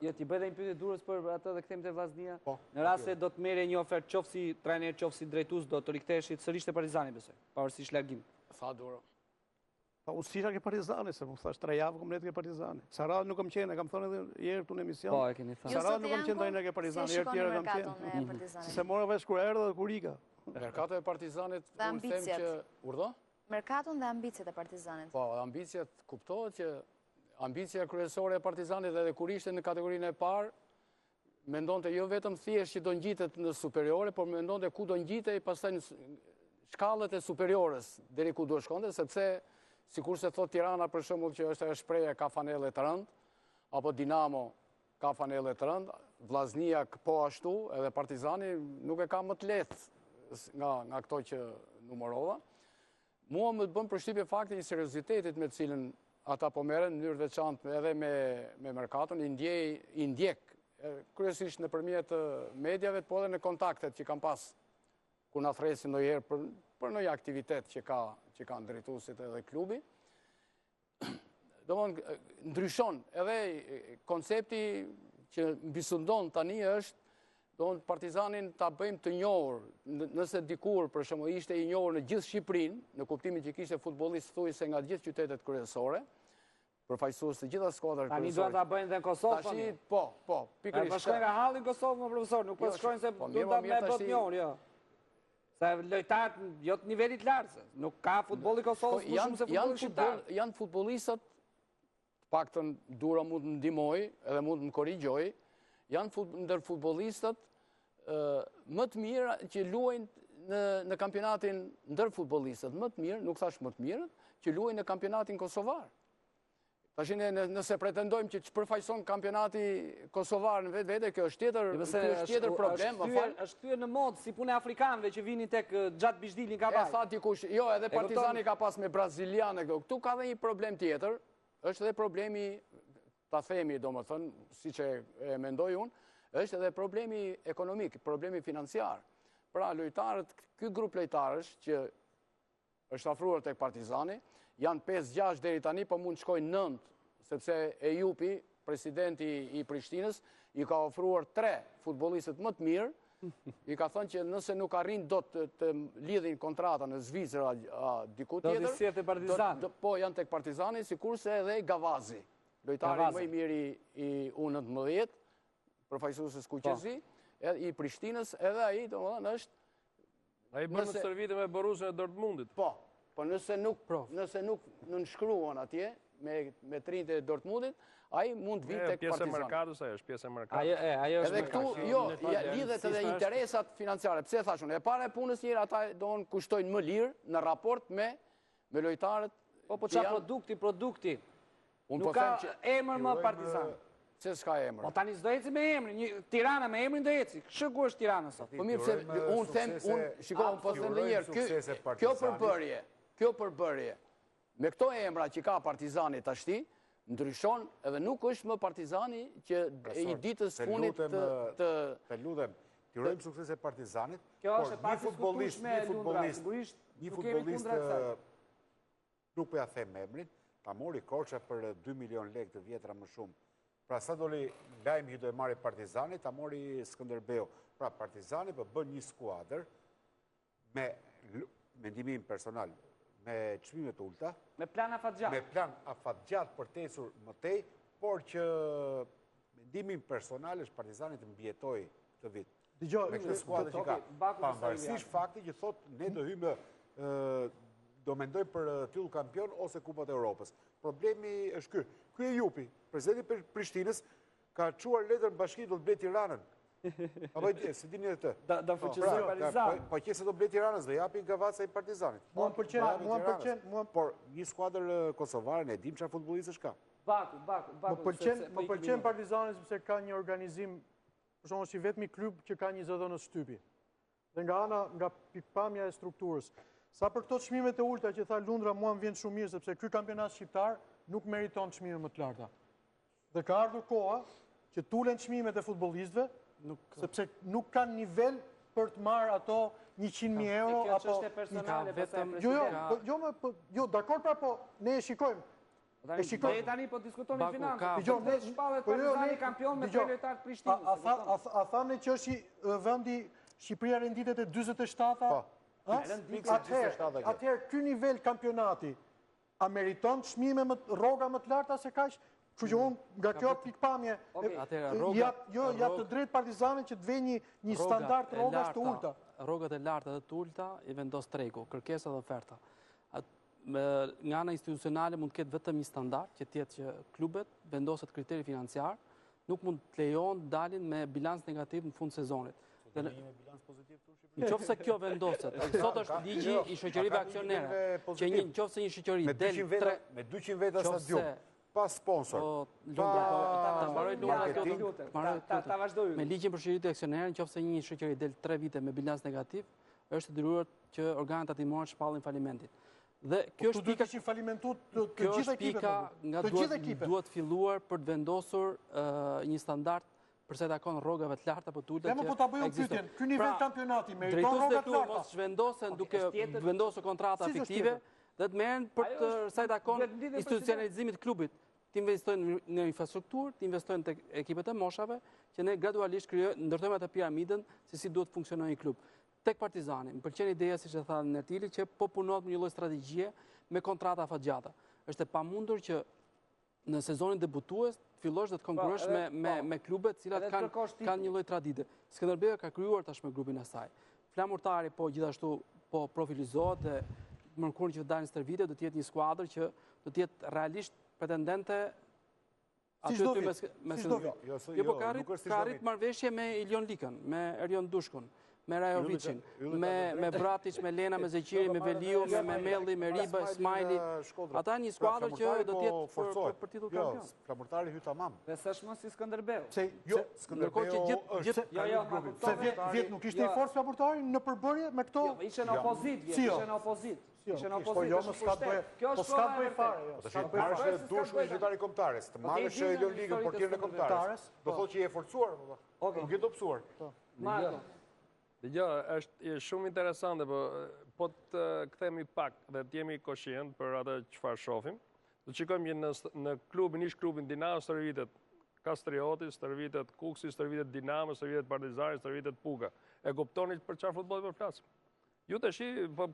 Jo, ti bëj edhe një pyetje durrës për atë dhe kthejmë te Vllaznia. Në rast se do të merrje një ofertë qoftë si trajner, qoftë si drejtues, do të riktheheshit sërish te Partizani besoj, pavarësisht largimit. Tha Duro. Pa unë sira ke Partizani, se më thash 3 javë komplet ke Partizani. Sara nuk kam qenë, kam thënë edhe një herë këtu në emision. Po, e keni thënë. Sara nuk kam qenë trajner ke Partizani, herë tjera kam qenë. Se mora vesh kur erdha dhe kur ika. Mercato e Partizanit, unë them që urdhë? Mercaton dhe ambicjet e Partizanit. Po, ambicjet kuptohet që ambicia kryesore e Partizanit edhe kur ishte në kategorinë e parë, mendonte jo vetëm thjesht që do ngjitet në superiore, por mendonte ku do ngjitej pastaj në shkallët e superiores deri ku do shkonte, sepse sikur se thot Tirana për shembull që është e shprehje ka fanellë të rënd, apo Dinamo ka fanellë të rënd, Vllaznia po ashtu, edhe Partizani nuk e ka më të lehtë nga këto që numërova. Mua më të bën përshtypje fakti i seriozitetit me cilën ata po merren në mënyrë veçantë edhe me Mercaton, i ndjek kryesisht nëpërmjet mediave, po edhe në kontaktet që kanë pas kur na thresin ndonjëherë për ndonjë aktivitet që ka drejtuesit edhe klubi. Domthonë ndryshon edhe koncepti që mbisundon tani është Partizanin ta bëjmë të njohur, nëse dikur për shembull ishte i njohur në gjithë Shqipërinë, në kuptimin që kishte futbollist thuajse nga të gjithë qytetet kryesore, përfaqësues të gjitha skuadrat Tani duhet ta bëjnë dhe në Kosovë. Tashi, po, pikërisht. Po shkojnë nga halli në Kosovë, më profesor, nuk po shkojnë se duhet ta me botë njëon, jo. Se lojtarët jo të nivelit lartë, nuk ka futbolli Kosovës më shumë se futbolli shqiptar. Janë futbollistat, paktën Dura mund të ndihmoj, edhe mund të më korrigjoj, janë ndër futbollistat më të mirë që luajnë në kampionatin ndër futbollistat më të mirë, nuk thash më të mirë, që luajnë në kampionatin kosovar. Tash nëse pretendojmë që të përfaqëson kampionati kosovar në vetvete, kjo është tjetër problem, më fal. Është kthyer në modë si punë afrikanëve që vinin tek gjatë Bishdilin ka pas. Tha dikush, jo, edhe Partizani ka pas me brazilianë këtu. Ktu ka dhe një problem tjetër, është edhe problemi, ta themi domethënë, siç e mendoj unë, është edhe problemi ekonomik, problemi financiar. Pra lojtarët, ky grup lojtarësh që është afruar tek Partizani, janë 5-6 deri tani, po mund të shkojnë 9, sepse Ejupi, presidenti i Prishtinës, i ka ofruar 3 futbollistët më të mirë, i ka thënë që nëse nuk arrin do të lidhin kontrata në Zvicër diku tjetër, do të sjellë te Partizani. Po janë tek Partizani, sikurse edhe Gavazi, lojtari më i mirë i U19, përfaqësues kuqezi, i Prishtinës, edhe ai domethënë është ai bën në stërvitje me Borussia Dortmundit. Po nëse nuk nënshkruan atje me trinjtë e Dortmundit, ai mund të vitë tek Pjesë e Partizani. merkatos ajo është pjesë e merkatos. Ajo është edhe këtu, jo, lidhet edhe interesat financiare. Pse thash unë? E para e punës njëra ata doon kushtojnë më lirë në raport me lojtarët. Po çfarë produkti? Nuk ka emër më Partizan. Se s'ka emër. Po tani s'do eci me emrin, Tirana me emrin do eci. Kështu ku është Tirana sot? Po mirë, pse unë them, shikoj, po them edhe një herë, kjo përbërje me këto emra që ka Partizani tashti, ndryshon edhe nuk është më Partizani që i ditës funit të lutem. Të urojmë sukses e Partizanit. Kjo është e pak diskutueshme me Lundra, sigurisht. Një futbollist nuk po ja them emrin, ta mori Korça për 2 milion lekë të vjetra më shumë. Pra sa doli lajmi që do e marri Partizani, ta mori Skënderbeu. Pra Partizani po bën një skuadër me mendimin personal, me çmime të ulta, me plan afatgjat. Me plan afatgjat për të ecur më tej, por që mendimin personal është Partizani të mbijetoj këtë vit. Me këtë skuadër që ka. Pavarësisht fakti që thotë ne do hymë do mendoj për titull kampion ose Kupat e Europës. Problemi është ky. Ky e Jupi, presidenti i Prishtinës, ka çuar letër bashki do të blej Tiranën. Apo si dini edhe të? Da fuqizoj Partizani. Po qëse do blej Tiranës dhe japi Gavaca i Partizanit. Mua pëlqen, por një skuadër kosovare ne dim çfarë futbollistësh ka. Më pëlqen Partizani sepse ka një organizim, për shembull, si vetmi klub që ka 20 dhënës shtypi. Dhe nga pikpamja e strukturës. Sa për këto çmimet e ulta që tha Lundra, mua më vjen shumë mirë sepse ky kampionat shqiptar nuk meriton çmime më të larta. Dhe ka ardhur koha që tulen çmimet e futbollistëve, sepse nuk kanë nivel për të marrë ato 100.000 euro apo kjo çështje personale vetëm. Jo, dakord pra, po ne e shikojmë. Ne tani po diskutoni financë. Ne shpallet Partizani kampion me 3 lojtar të Prishtinës. A thamë që është vendi Shqipëria renditet e 47-a? Atëherë, ky nivel kampionati, a meriton çmime rroga më të larta se kaq? Kështu që unë nga kjo pikpamje, jap të drejtë Partizanit që të vë një standard rrogash të ulta. Rrogat e larta dhe të ulta i vendos treku, kërkesa dhe oferta. Nga ana institucionale mund të ketë vetëm një standard që tjetë që klubet vendoset kriteri financiar, nuk mund të lejon dalin me bilans negativ në fund sezonit. Në qoftë se kjo vendoset, sot është ligji i shoqërive aksionere, që në qoftë se një shoqëri del me 200 veta stadium, pa sponsor, ta vazhdoj. Me ligjin për shoqëritë aksionere, në qoftë se një shoqëri del 3 vite me bilans negativ, është detyruar që organet tatimore shpallin falimentin. Dhe kjo është pika që falimentu të gjithë ekipet. Nga duhet filluar për të vendosur një standard përse takon rrogave të larta për të ulta që po ta bëjmë pyetjen, ky nivel kampionati meriton rroga të larta. Mos zhvendosen duke vendosur kontrata fiktive dhe të merren për të sa takon institucionalizimit të klubit. Të investojnë në infrastrukturë, të investojnë tek ekipet e moshave, që ne gradualisht ndërtojmë atë piramidën se si duhet të funksionojë një klub. Tek Partizani, më pëlqen ideja siç e tha Nertili që po punohet me një lloj strategjie me kontrata afatgjata. Është e pamundur që në sezonin debutues fillosh dhe të konkurrosh me klubet cilat kanë një lloj tradite. Skënderbeu ka krijuar tashmë grupin e saj. Flamurtari po gjithashtu po profilizohet dhe mërkurën që të dalin stërvite do të jetë një skuadër që do të jetë realisht pretendente aty me jo, po ka arrit marrëveshje me Ilion Likën, me Erjon Dushkun, me Rajovicin, me Bratic, me Lena, me Zeqiri, me Veliu, me Melli, me Riba, Smajli. Ata një skuadër që do të jetë për titull kampion. Jo, Flamurtari hy tamam. Dhe s'është mos si Skënderbeu. Jo, Skënderbeu Se vjet nuk ishte i fortë Flamurtari në përbërje me këto? Jo, ishe në opozit, ishe në opozit. Po jo, më s'ka bëj fare. Të marrësh Dushku i qytetari kombëtares, të marrësh Ilion Ligën portierin e kombëtares. Do thotë që je forcuar, nuk je dobësuar. Marko. Dëgjoj, është shumë interesante, po të kthehemi pak dhe të jemi koshient për atë çfarë shohim. Do shikojmë në klubin, ish klubin Dinamo stërvitet Kastrioti, stërvitet Kuksi, stërvitet Dinamo, stërvitet Partizani, stërvitet Puka. E kuptoni për çfarë futbolli po flasim? Ju të shi,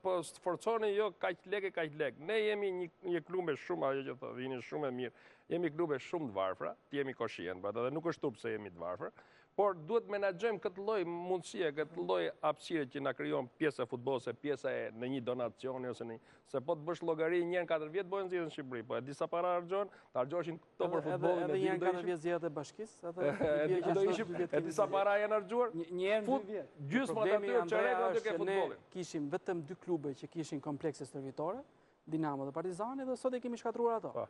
po sforconi jo kaq lek. Ne jemi një klube shumë, ajo që vini shumë e mirë, jemi klube shumë të varfra, të jemi koshient, dhe nuk është turp se jemi të varfra, por duhet menaxhojmë këtë lloj mundësie, këtë lloj hapësire që na krijon pjesë e futbollit, pjesë e në një donacioni ose në se po të bësh llogari një herë 4 vjet bëhen zgjedhje në Shqipëri, po e disa para harxhon, ta harxhoshin këto për futbollin edhe një herë 4 vjet zgjedhjet e bashkisë, do ishim e disa para janë harxuar. Një herë 2 vjet. Gjysma të atyre çereka do ke futbollin. Kishim vetëm 2 klube që kishin komplekse stërvitore, Dinamo dhe Partizani, dhe sot e kemi shkatruar ato.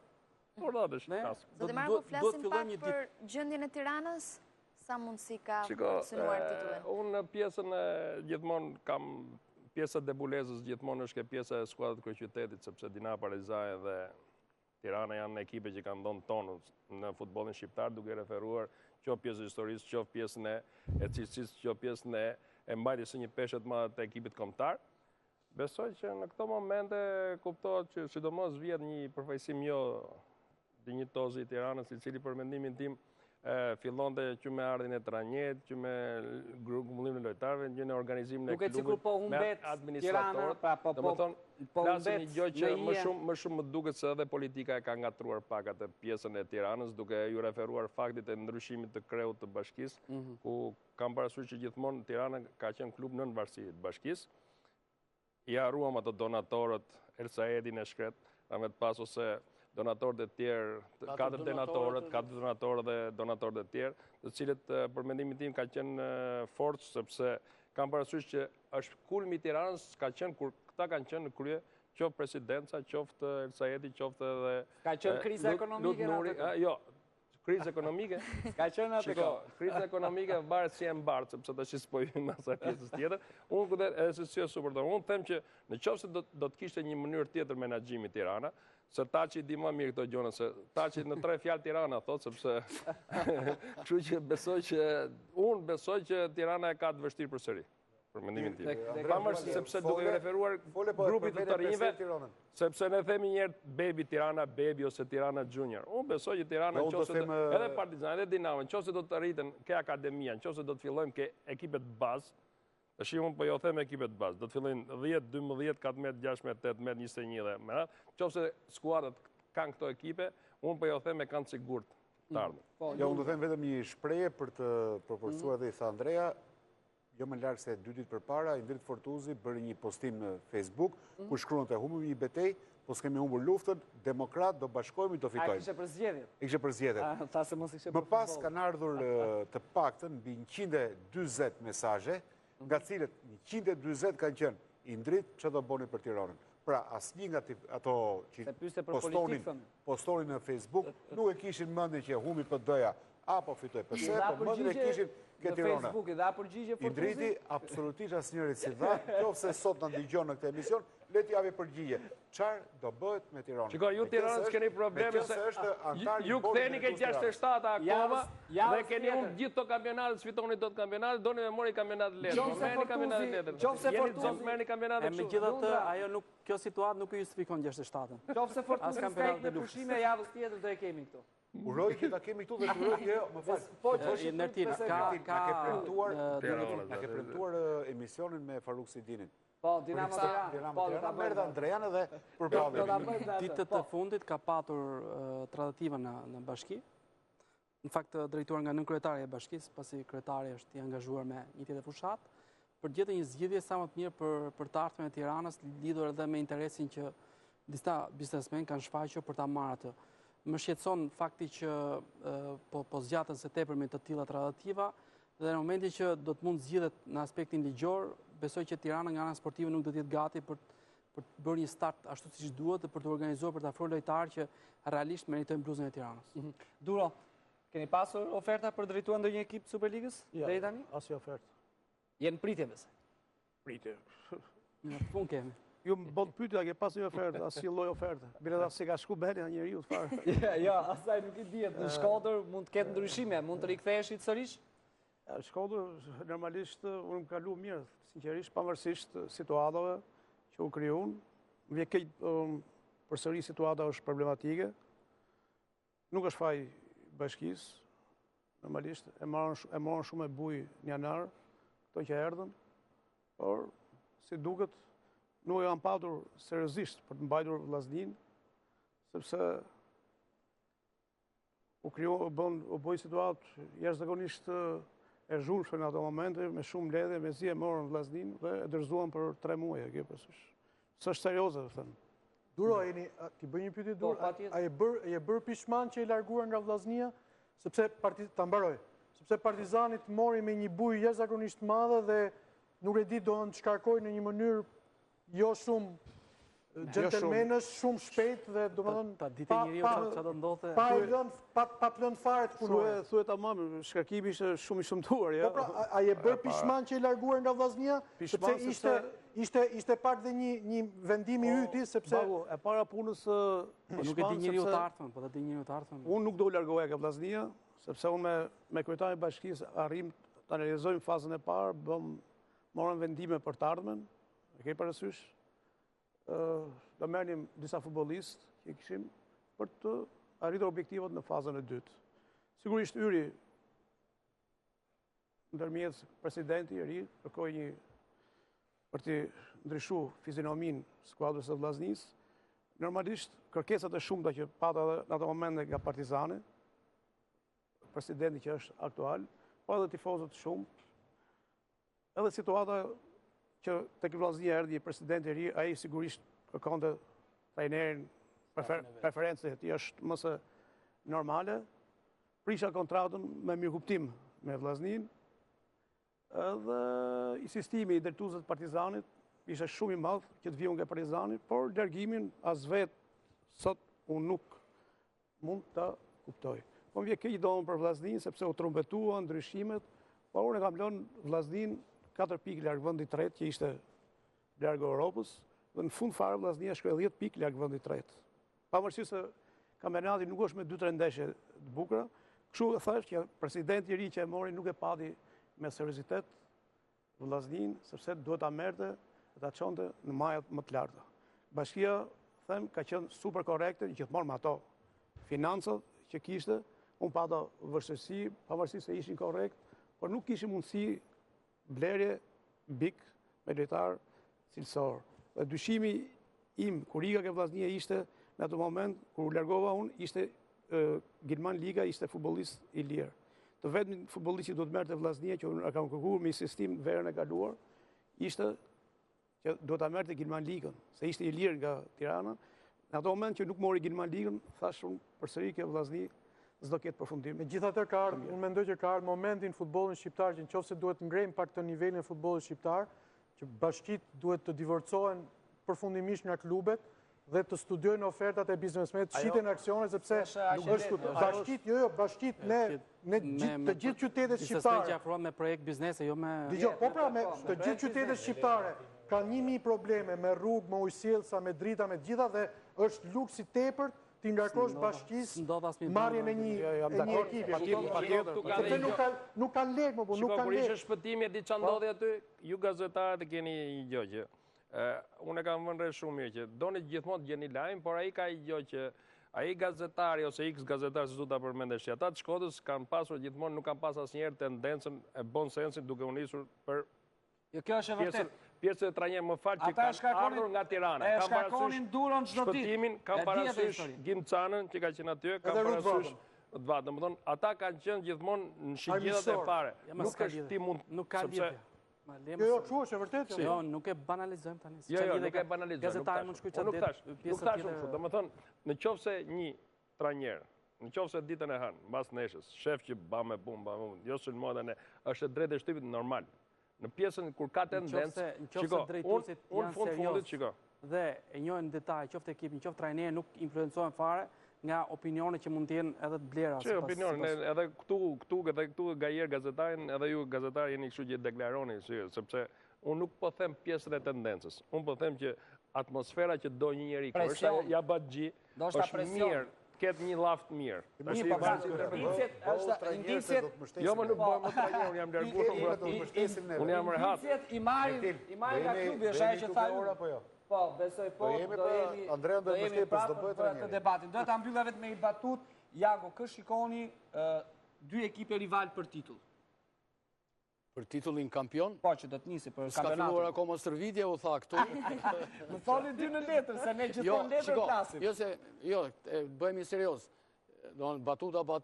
Por dash. Do të marrë flasim pak për gjendjen e Tiranës. Sa mundësi ka synuar titullin? Unë pjesën e gjithmonë kam pjesën e Debulezës gjithmonë është pjesa e skuadrës kryeqytetit, sepse Dinamo, Partizani dhe Tirana janë ekipe që kanë dhënë tonë në futbollin shqiptar, duke referuar qoftë pjesën e historisë, qoftë pjesën e cilësisë, qoftë pjesën e mbajtjes së një peshe të madhe të ekipit kombëtar. Besoj që në këto momente kuptohet që sidomos vjet një përfaqësim jo dinjitoz i Tiranës, i cili për mendimin tim fillonte që me ardhin e Tranjet, që me grumbullimin e lojtarëve, që në organizimin e klubit me administratorët. Po flasim një gjë që më shumë më duket se edhe politika e ka ngatruar pak atë pjesën e Tiranës, duke ju referuar faktit e ndryshimit të kreut të bashkisë, ku kam parasysh që gjithmonë Tirana ka qenë klub nën varësi të bashkisë. I harruam ato donatorët, Elsaedin e shkret, ramet pas ose donatorët e tjerë, 4 donatorët, 4 donatorët dhe donatorët e tjerë, të cilët për mendimin tim ka qenë forcë, sepse kam parasysh që është kulmi i Tiranës ka qenë kur këta kanë qenë në krye, qoftë presidenca, qoftë Elsaedi, qoftë edhe ka qenë kriza ekonomike në atë. Jo, krizë ekonomike. Ka qenë atë kohë. Krizë ekonomike varet si e mbartë, sepse tash po hyn asaj pjesës tjetër. Unë këtë edhe unë them që në qoftë se do të kishte një mënyrë tjetër menaxhimi Tirana, se Taçi di më mirë këto gjëra, se Taçi në 3 fjalë Tirana thot, sepse kështu që unë besoj që Tirana e ka të vështirë përsëri. Për mendimin tim. Pavarësisht sepse duke referuar grupit të rinjve, sepse ne themi një herë Bebi Tirana, Bebi ose Tirana Junior. Unë besoj që Tirana edhe Partizani edhe Dinamo, nëse do të rriten ke akademia, nëse do të fillojmë ke ekipet bazë, tash unë po jo them ekipet bazë, do të fillojnë 10, 12, 14, 16, 18, 21 dhe më radh. Nëse skuadrat kanë këto ekipe, unë po jo them e kanë sigurt të ardhmen. Jo, unë do them vetëm një shprehje për të proporcuar dhe i tha Andrea. Jo më larg se 2 ditë përpara, Indrit Fortuzi bëri një postim në Facebook, ku shkruante humbim një betejë, po s'kemi humbur luftën, demokrat, do bashkohemi, do fitojmë. A kishte për zgjedhjet? Kishte për zgjedhjet. Tha se mos ishte për Më pas kanë ardhur të paktën mbi 140 mesazhe, nga cilët 140 kanë qenë Indrit, çfarë do bëni për Tiranën. Pra, asnjë nga ato që postonin në Facebook nuk e kishin mendjen që humbi PD-ja apo fitoj PS, po mendjen e kishin ke Tirana. Indriti absolutisht asnjëri si dha, nëse sot na dëgjon në këtë emision, le t'i javi përgjigje. Çfarë do bëhet me Tiranën? Shikoj, ju Tiranës keni probleme se ju ktheni ke 67 akoma dhe keni humbur gjithë këto kampionate, fitoni dot kampionatet, doni me mori kampionatet lehtë. Merrni kampionatet lehtë. Qofse Fortuzi merrni kampionatet kështu. Megjithatë, ajo kjo situatë nuk e justifikon 67-ën. Qofse Fortuzi ka në pushime javës tjetër do e kemi këtu. Uroj që ta kemi këtu dhe uroj që më fal. Po, Nertin ka ke premtuar emisionin me Faruk Sidinin. Po, Dinamo Tirana. Merë dhe Andrejan edhe për problem. Ditët të fundit ka patur tratativa në bashki. Në fakt, drejtuar nga nënkryetari e bashkisë, pasi kryetari është i angazhuar me një tjetër fushat, për të gjetur një zgjidhje sa më të mirë për të ardhmen e Tiranës, lidhur edhe me interesin që disa biznesmen kanë shfaqur për ta marrë atë. Më shqetëson fakti që po zgjatën se tepër me të tilla tratativa, dhe në momentin që do të mund zgjidhet në aspektin ligjor, besoj që Tirana nga ana sportive nuk do të jetë gati për të bërë një start ashtu siç duhet dhe për të organizuar për të afruar lojtarë që realisht meritojnë bluzën e Tiranës. Duro, keni pasur oferta për drejtuar ndonjë ekip Superligës deri tani? Asnjë ofertë. Jenë pritje besoj. Pritje. Në fund kemi. Ju më bot pyetja ke pas një ofertë, asnjë lloj oferte. Bile ta se ka shku beni nga njeriu fare. Jo, asaj nuk i dihet. Në Shkodër mund të ketë ndryshime, mund të riktheheshit sërish? Shkodër normalisht unë më kalu mirë, sinqerisht pavarësisht situatave që u krijuan. Më vjen keq përsëri situata është problematike. Nuk është faj bashkisë. Normalisht e morën shumë e buj në janar, këto që erdhën, por si duket nuk e kanë patur seriozisht për të mbajtur vllaznin, sepse u bëj situatë jashtëzakonisht e zhurmshme në ato momente, me shumë mbledhje, mezi e morën vllaznin dhe e dorëzuan për 3 muaj, e ke parasysh. S'është serioze, thënë. Duro, ti bëj një pyetje Duro, a je bërë pishman që i larguar nga vllaznia, sepse ta mbaroj, sepse Partizanit mori me një buj jashtëzakonisht madhe dhe nuk e di do të shkarkoj në një mënyrë jo shumë gentlemanësh, shumë shpejt dhe domethënë pa lënë fare të punojë. Thuhet tamam, shkarkimi ishte shumë i shëmtuar, ja. Po pra, a je bërë pishman që i larguar nga vllaznia, sepse ishte pak dhe një vendim i yti, sepse e para punës nuk e di njeriu të ardhmen, po ta di njeriu të ardhmen. Unë nuk do u largoja nga vllaznia, sepse unë me kryetarin e bashkisë arrim ta analizojmë fazën e parë, morëm vendime për të ardhmen, e ke parasysh? Do merrnim disa futbollistë që kishim për të arritur objektivat në fazën e dytë. Sigurisht Yri, ndërmjet presidenti i ri, kërkoi një për të ndryshuar fizionomin skuadrës së vllaznisë. Normalisht kërkesat e shumta që pata në ato momente nga Partizani, presidenti që është aktual, po edhe tifozët shumë. Edhe situata që tek vllaznia erdhi presidenti i ri, ai sigurisht kërkonte trajnerin, preferencë e tij është më së normale, prisha kontratën me mirëkuptim me vllaznin, edhe insistimi i drejtuesve të Partizanit ishte shumë i madh që të vijë nga Partizani, por largimin as vet sot unë nuk mund ta kuptoj. Po më vjen keq domon për vllaznin sepse u trumpetuan ndryshimet, por unë kam lënë vllaznin 4 pikë larg vendit të tretë që ishte larg Europës, dhe në fund fare vllaznia shkoi 10 pikë larg vendit të tretë. Pavarësisht se kampionati nuk është me 2-3 ndeshje të bukura, kështu e thash që presidenti i ri që e mori nuk e pati me seriozitet vllaznin, sepse duhet ta merrte dhe ta çonte në majat më të larta. Bashkia, them, ka qenë super korrekte gjithmonë me ato financat që kishte, unë pata vështirësi, pavarësisht se ishin korrekt, por nuk kishim mundësi blerje bik me lojtar cilësor. Dhe dyshimi im, kur ika ke vllaznia ishte, në atë moment, kur u largova unë, ishte Gilman Liga, ishte futbollist i lirë. Të vetmi futbollist që do të merrte vllaznia, që unë kam kërkuar me insistim verën e kaluar, ishte që do ta merrte Gilman Ligën, se ishte i lirë nga Tirana. Në atë moment që nuk mori Gilman Ligën, thash unë përsëri kjo vllazni s'do ketë përfundim. Megjithatë unë mendoj që ka ardhur momenti në futbollin shqiptar që nëse duhet ngrejmë pak të nivelin e futbollit shqiptar, që bashkitë duhet të divorcohen përfundimisht nga klubet dhe të studiojnë ofertat e biznesmenit, shiten aksione sepse bashkitë në të gjithë qytetet shqiptare. Biznesmen që afrohen me projekt biznese, jo me... Dgjoj, po pra, me të gjithë qytetet shqiptare kanë 1000 probleme me rrugë, me ujësjellsa, me drita, me gjitha dhe është luks i tepërt ti ngarkosh bashkisë marrjen e një ekipi. Sepse nuk kanë lekë, po nuk kanë lekë. Sigurisht shpëtimi e di çfarë ndodhi aty, ju gazetarët e keni një gjë që unë e kam vënë re shumë mirë që doni gjithmonë të gjeni lajm, por ai ka një gjë që ai gazetari ose X gazetar s'do ta përmendesh, ata të Shkodrës kanë pasur gjithmonë, nuk kanë pas asnjëherë tendencën e bon sensit duke u nisur për kjo është e vërtetë. pjesë e trajnerë më falë që kanë ardhur nga Tirana. E shkarkonin durën çdo ditë. Shpëtimin, kanë parasysh Gimcanën që ka qenë aty, kanë parasysh Dvatë. Domethënë, ata kanë qenë gjithmonë në shigjethat e pare. Nuk është ti mund... Nuk ka lidhje. Jo, kështu është e vërtetë. Jo, nuk e banalizojmë tani. Jo, nuk e banalizojmë. Gazetari mund shkruaj çfarë Nuk tash kështu. Domethënë, në qoftë se një trajner, në qoftë se ditën e hënë, mbas neshës, shef që bamë punë, jo sulmohet ne, është drejtë e shtypit normal. Në pjesën kur ka tendencë, shiko, unë fundit shiko. Dhe e njohin detaj, qoftë ekipi, qoftë trajner, nuk influencohen fare nga opinionet që mund të jenë edhe të blera. Që opinion, edhe këtu gajer gazetarin, edhe ju gazetar jeni kështu që deklaroni, sepse unë nuk po them pjesën e tendencës. Unë po them që atmosfera që do një njeri, kërë është ja batgji, është mirë, ketë një laft mirë. Indicjet... Jo, më nuk bëjmë më trajner, unë jam lërgur. Unë jam rehat. Indicjet i marrin nga klubi, është ajo që tha Po, besoj po, do jemi prapë për të debatin. Do të ambylla vetë me i batut, Janko, kë shikoni dy ekipe rival për titull? Për titullin kampion? Po, që do të nisi për kampionatin. Ska filluar akoma stërvitje, u tha këtu. Më thoni dy në letër, se ne gjithon letër klasim. Jo, bëjmë i serios. Batuta, po,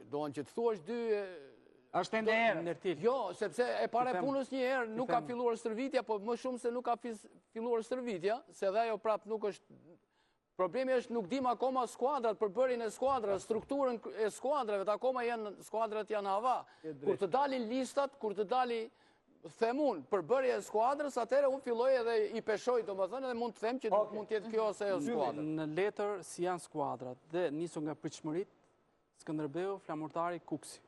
do në që të thuash dy... është ende herë. Jo, sepse e pare punës një herë nuk ka filluar stërvitja, po më shumë se nuk ka filluar stërvitja, se dhe ajo prap nuk është... Problemi është nuk dim akoma skuadrat, përbërin e skuadrat, strukturën e skuadrave, të akoma skuadrat janë hava. Kur të dalin listat, kur të dali themun përbërje e skuadrës, atëre unë filloj edhe i peshoj, do më thënë, edhe mund të them që mund tjetë kjo ose jo skuadrat. Në letër si janë skuadrat dhe nisu nga pritshmërit, Skënderbeu, Flamurtari, Kuksi.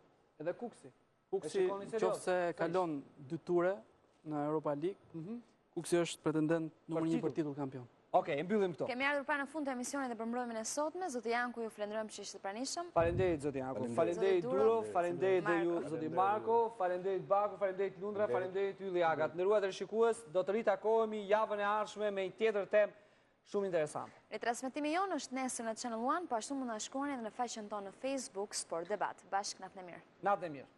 Edhe Kuksi. Kuksi, qoftë se kalon 2 ture në Europa League, Kuksi është pretendent numër 1 për titull kampion. Okej, mbyllim këto. Kemi ardhur pra në fund të emisionit dhe për mbrëmjen e sotme. Zoti Janku, ju falenderojmë që ishte pranishëm. Faleminderit zoti Janku. Faleminderit Duro, faleminderit dhe ju zoti Marko, faleminderit Baku, faleminderit Lundra, faleminderit Ylli Aga. Nderuar rishikues, do të ritakohemi javën e ardhshme me një tjetër temë shumë interesante. Ritransmetimi jonë është nesër në Channel One, po ashtu mund na shkruani edhe në faqen tonë në Facebook Sport Debat. Bashkë natën e mirë. Natën e mirë.